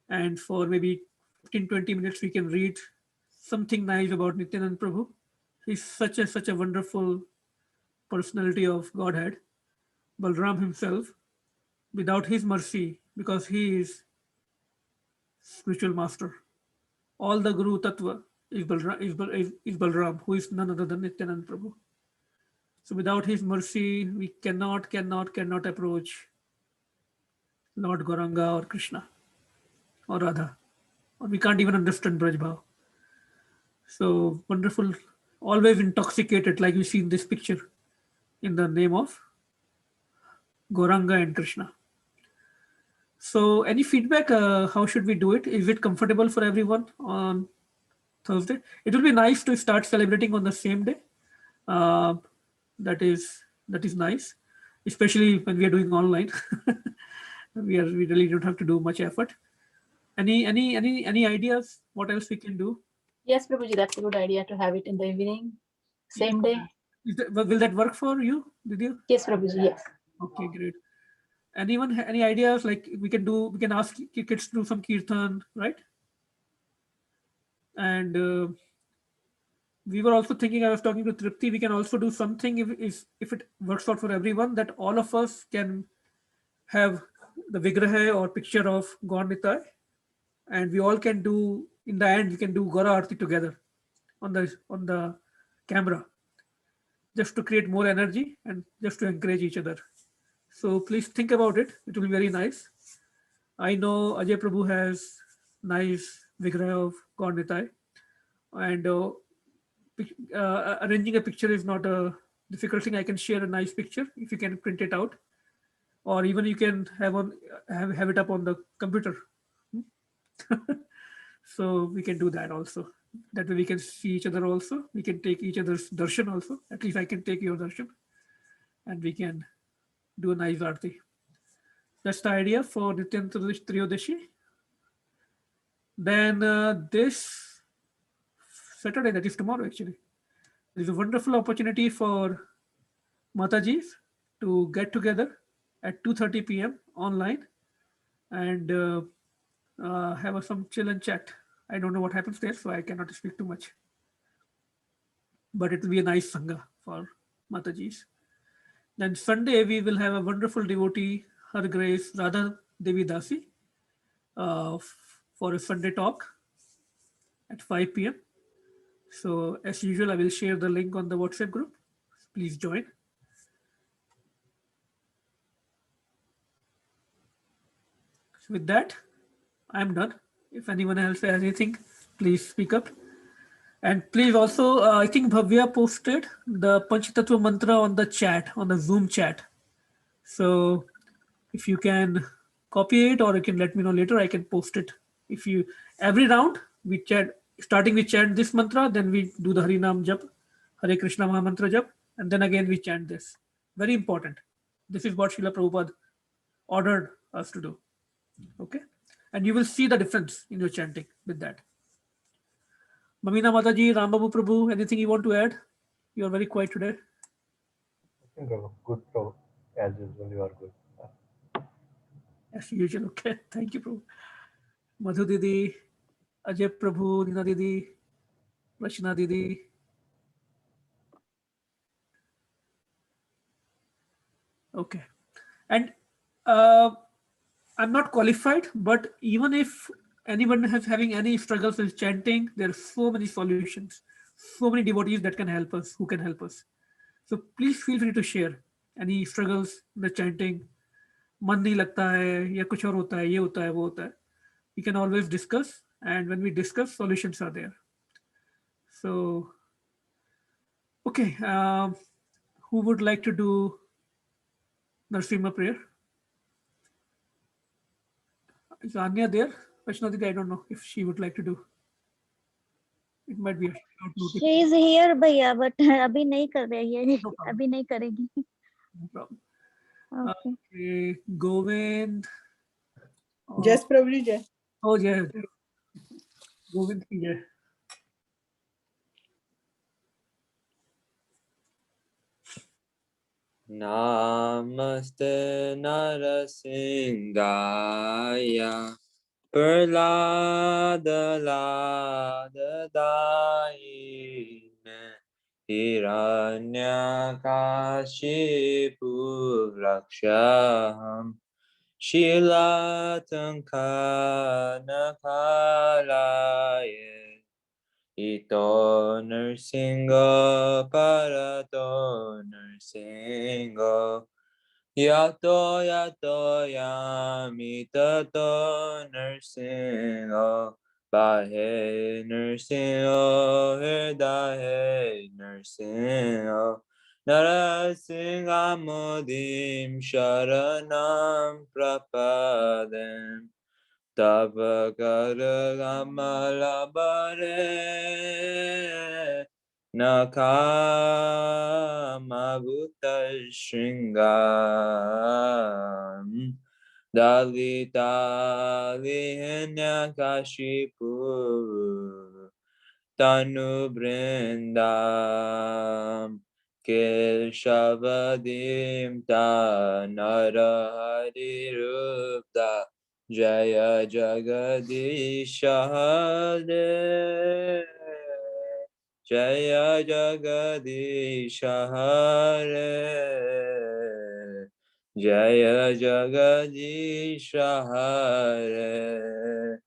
And for maybe 15-20 minutes, we can read something nice about Nityanand Prabhu. He's such a wonderful personality of Godhead. Balram himself, without his mercy, because he is spiritual master. All the Guru Tattva is Balram, who is none other than Nityanand Prabhu. So without his mercy, we cannot approach Lord Gauranga or Krishna or Radha, or we can't even understand Braj Bhav. So wonderful, always intoxicated, like we see in this picture, in the name of Gauranga and Krishna. So any feedback, how should we do it? Is it comfortable for everyone on Thursday? It will be nice to start celebrating on the same day. That is nice, especially when we are doing online. we really don't have to do much effort. Any ideas? What else we can do? Yes, Prabhuji, that's a good idea to have it in the evening, same day. Will that work for you? Did you? Yes, Prabhuji, yes. Okay, great. Anyone any ideas? Like we can ask kids to do some kirtan, right? And we were also thinking, I was talking to Tripti, we can also do something if it works out for everyone, that all of us can have the Vigraha or picture of Gaur Nitai, and we all can do, in the end, we can do Gora Arti together on the camera, just to create more energy and just to encourage each other. So please think about it. It will be very nice. I know Ajay Prabhu has nice Vigraha of Gaur Nitai, and arranging a picture is not a difficult thing. I can share a nice picture if you can print it out, or even you can have it up on the computer. So we can do that also. That way we can see each other also. We can take each other's darshan also. At least I can take your darshan, and we can do a nice arti. That's the idea for Nityanand Triyodashi. Then this Saturday, that is tomorrow actually, there is a wonderful opportunity for Matajis to get together at 2:30 p.m. online and have some chill and chat. I don't know what happens there, so I cannot speak too much. But it will be a nice sangha for Matajis. Then Sunday, we will have a wonderful devotee, Her Grace Radha Devi Dasi, for a Sunday talk at 5 p.m. So as usual, I will share the link on the WhatsApp group. Please join. So with that, I'm done. If anyone else has anything, please speak up. And please also, I think Bhavya posted the Panchatattva mantra on the chat, on the Zoom chat. So if you can copy it, or you can let me know later, I can post it. Every round we chat, starting we chant this mantra, then we do the Harinam Jap, Hare Krishna Mahamantra Jap, and then again we chant this. Very important. This is what Srila Prabhupada ordered us to do. Okay. And you will see the difference in your chanting with that. Mamina Mataji, Rambabu Prabhu, anything you want to add? You are very quiet today. Good, Prabhu. As usual, you are good. As usual, okay. Thank you, Prabhu. Madhu Didi, Ajay Prabhu, Nina Didi, Rachna Didi. Okay. And I'm not qualified, but even if anyone is having any struggles with chanting, there are so many solutions, so many devotees that can help us, who can help us. So please feel free to share any struggles in the chanting. मन नहीं लगता है या कुछ और होता है, ये होता है, वो होता है. We can always discuss, and when we discuss, solutions are there. So Okay, who would like to do Narasimha prayer? Is Anya there? Vaishnavati, I don't know if she would like to do. It might be a short notice. She is here भैया, but अभी नहीं कर रही है, No problem. अभी नहीं करेगी. No problem. Okay. Okay, Govind. Just Prabhuji Jai. Oh, yeah. Govind ki jai. Namaste Narasingaya Prahlada Lada Daine Hiranyakashipu Rakshaham Shilatankanakalaye Ito Nrsinga Parato Nrsinga Yato Yato Yami Tato Nrsinga Bahe Nrsinga Hridahe Nrsinga Narasingha Modim Sharanam Prapadem Tava Kargamala Bare Nakama Bhutta Shringam Dalita Lihanya Kashipu Tanu Brindam Keshavadim Ta Narahari Rupta Jaya Jagadisha Hare Jaya Jagadisha Hare Jaya Jagadisha Hare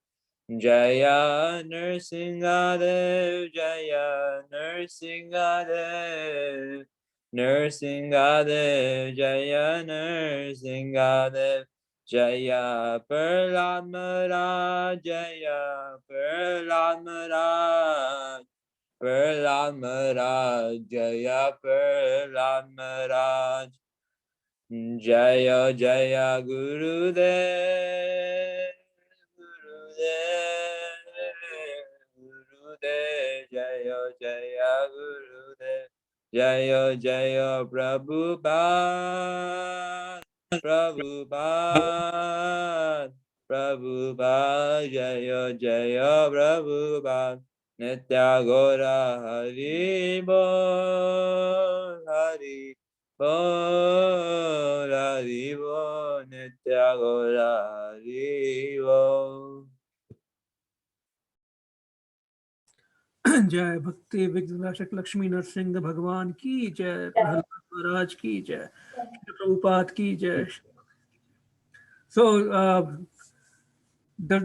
Jaya Nrsingadev Jaya Nrsingadev Nrsingadev Jaya Nrsingadev Jaya Prahlad Maharaj Jaya Prahlad Maharaj Prahlad Maharaj Jaya Prahlad Maharaj Jaya Jaya Gurudev Gurudev Jaya Jaya Gurudev Jaya Jaya Prabhupada Prabhupada Prabhupada Jaya Jaya Prabhupada Nitya Gora Hari Bol Hari Bol Hari Bol Nitya Gora Hari Bol. जय भक्ति विघ्ननाशक लक्ष्मी नरसिंह भगवान की जय, प्रहलाद महाराज की जय, प्रभुपाद की जय. So the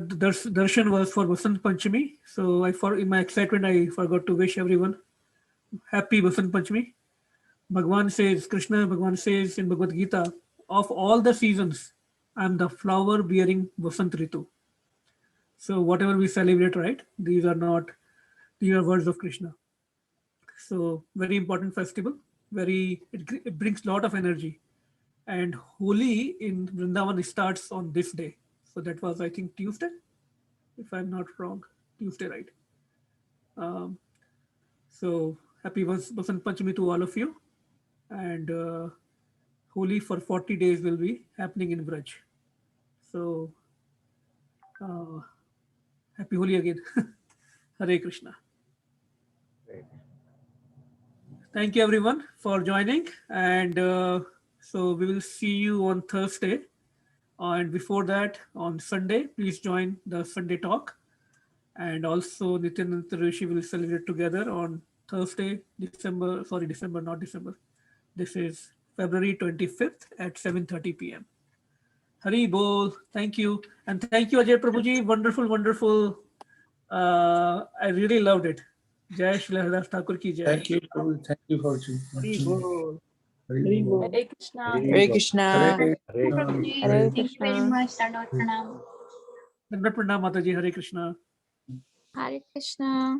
darshan was for Vasant Panchami. So in my excitement, I forgot to wish everyone happy Vasant Panchami. Krishna Bhagwan says in Bhagavad Gita, of all the seasons, I am the flower bearing Vasant Ritu. So whatever we celebrate, right? These are words of Krishna. So very important festival. It brings a lot of energy. And Holi in Vrindavan starts on this day. So that was, I think, Tuesday, if I'm not wrong. Tuesday, right? So happy Vasant Panchami to all of you. And Holi for 40 days will be happening in Vraj. So happy Holi again. Hare Krishna. Thank you everyone for joining. And so we will see you on Thursday. And before that, on Sunday, please join the Sunday talk. And also Nitin and Rishi will celebrate together on Thursday, not December. This is February 25th at 7:30 p.m. Hari Bol. Thank you. And thank you, Ajay Prabhuji. Wonderful, wonderful. I really loved it. Jai Shri Haridas Thakur ki jai. Thank you, Prabhu. Thank you for Hari Bol. Hari Bol. Hare Krishna. Hare Krishna. Hare Prabhuji, Hare thank you very much. Dandavat pranam. Dandavat pranam, Mataji. Hare Krishna. Hare Krishna.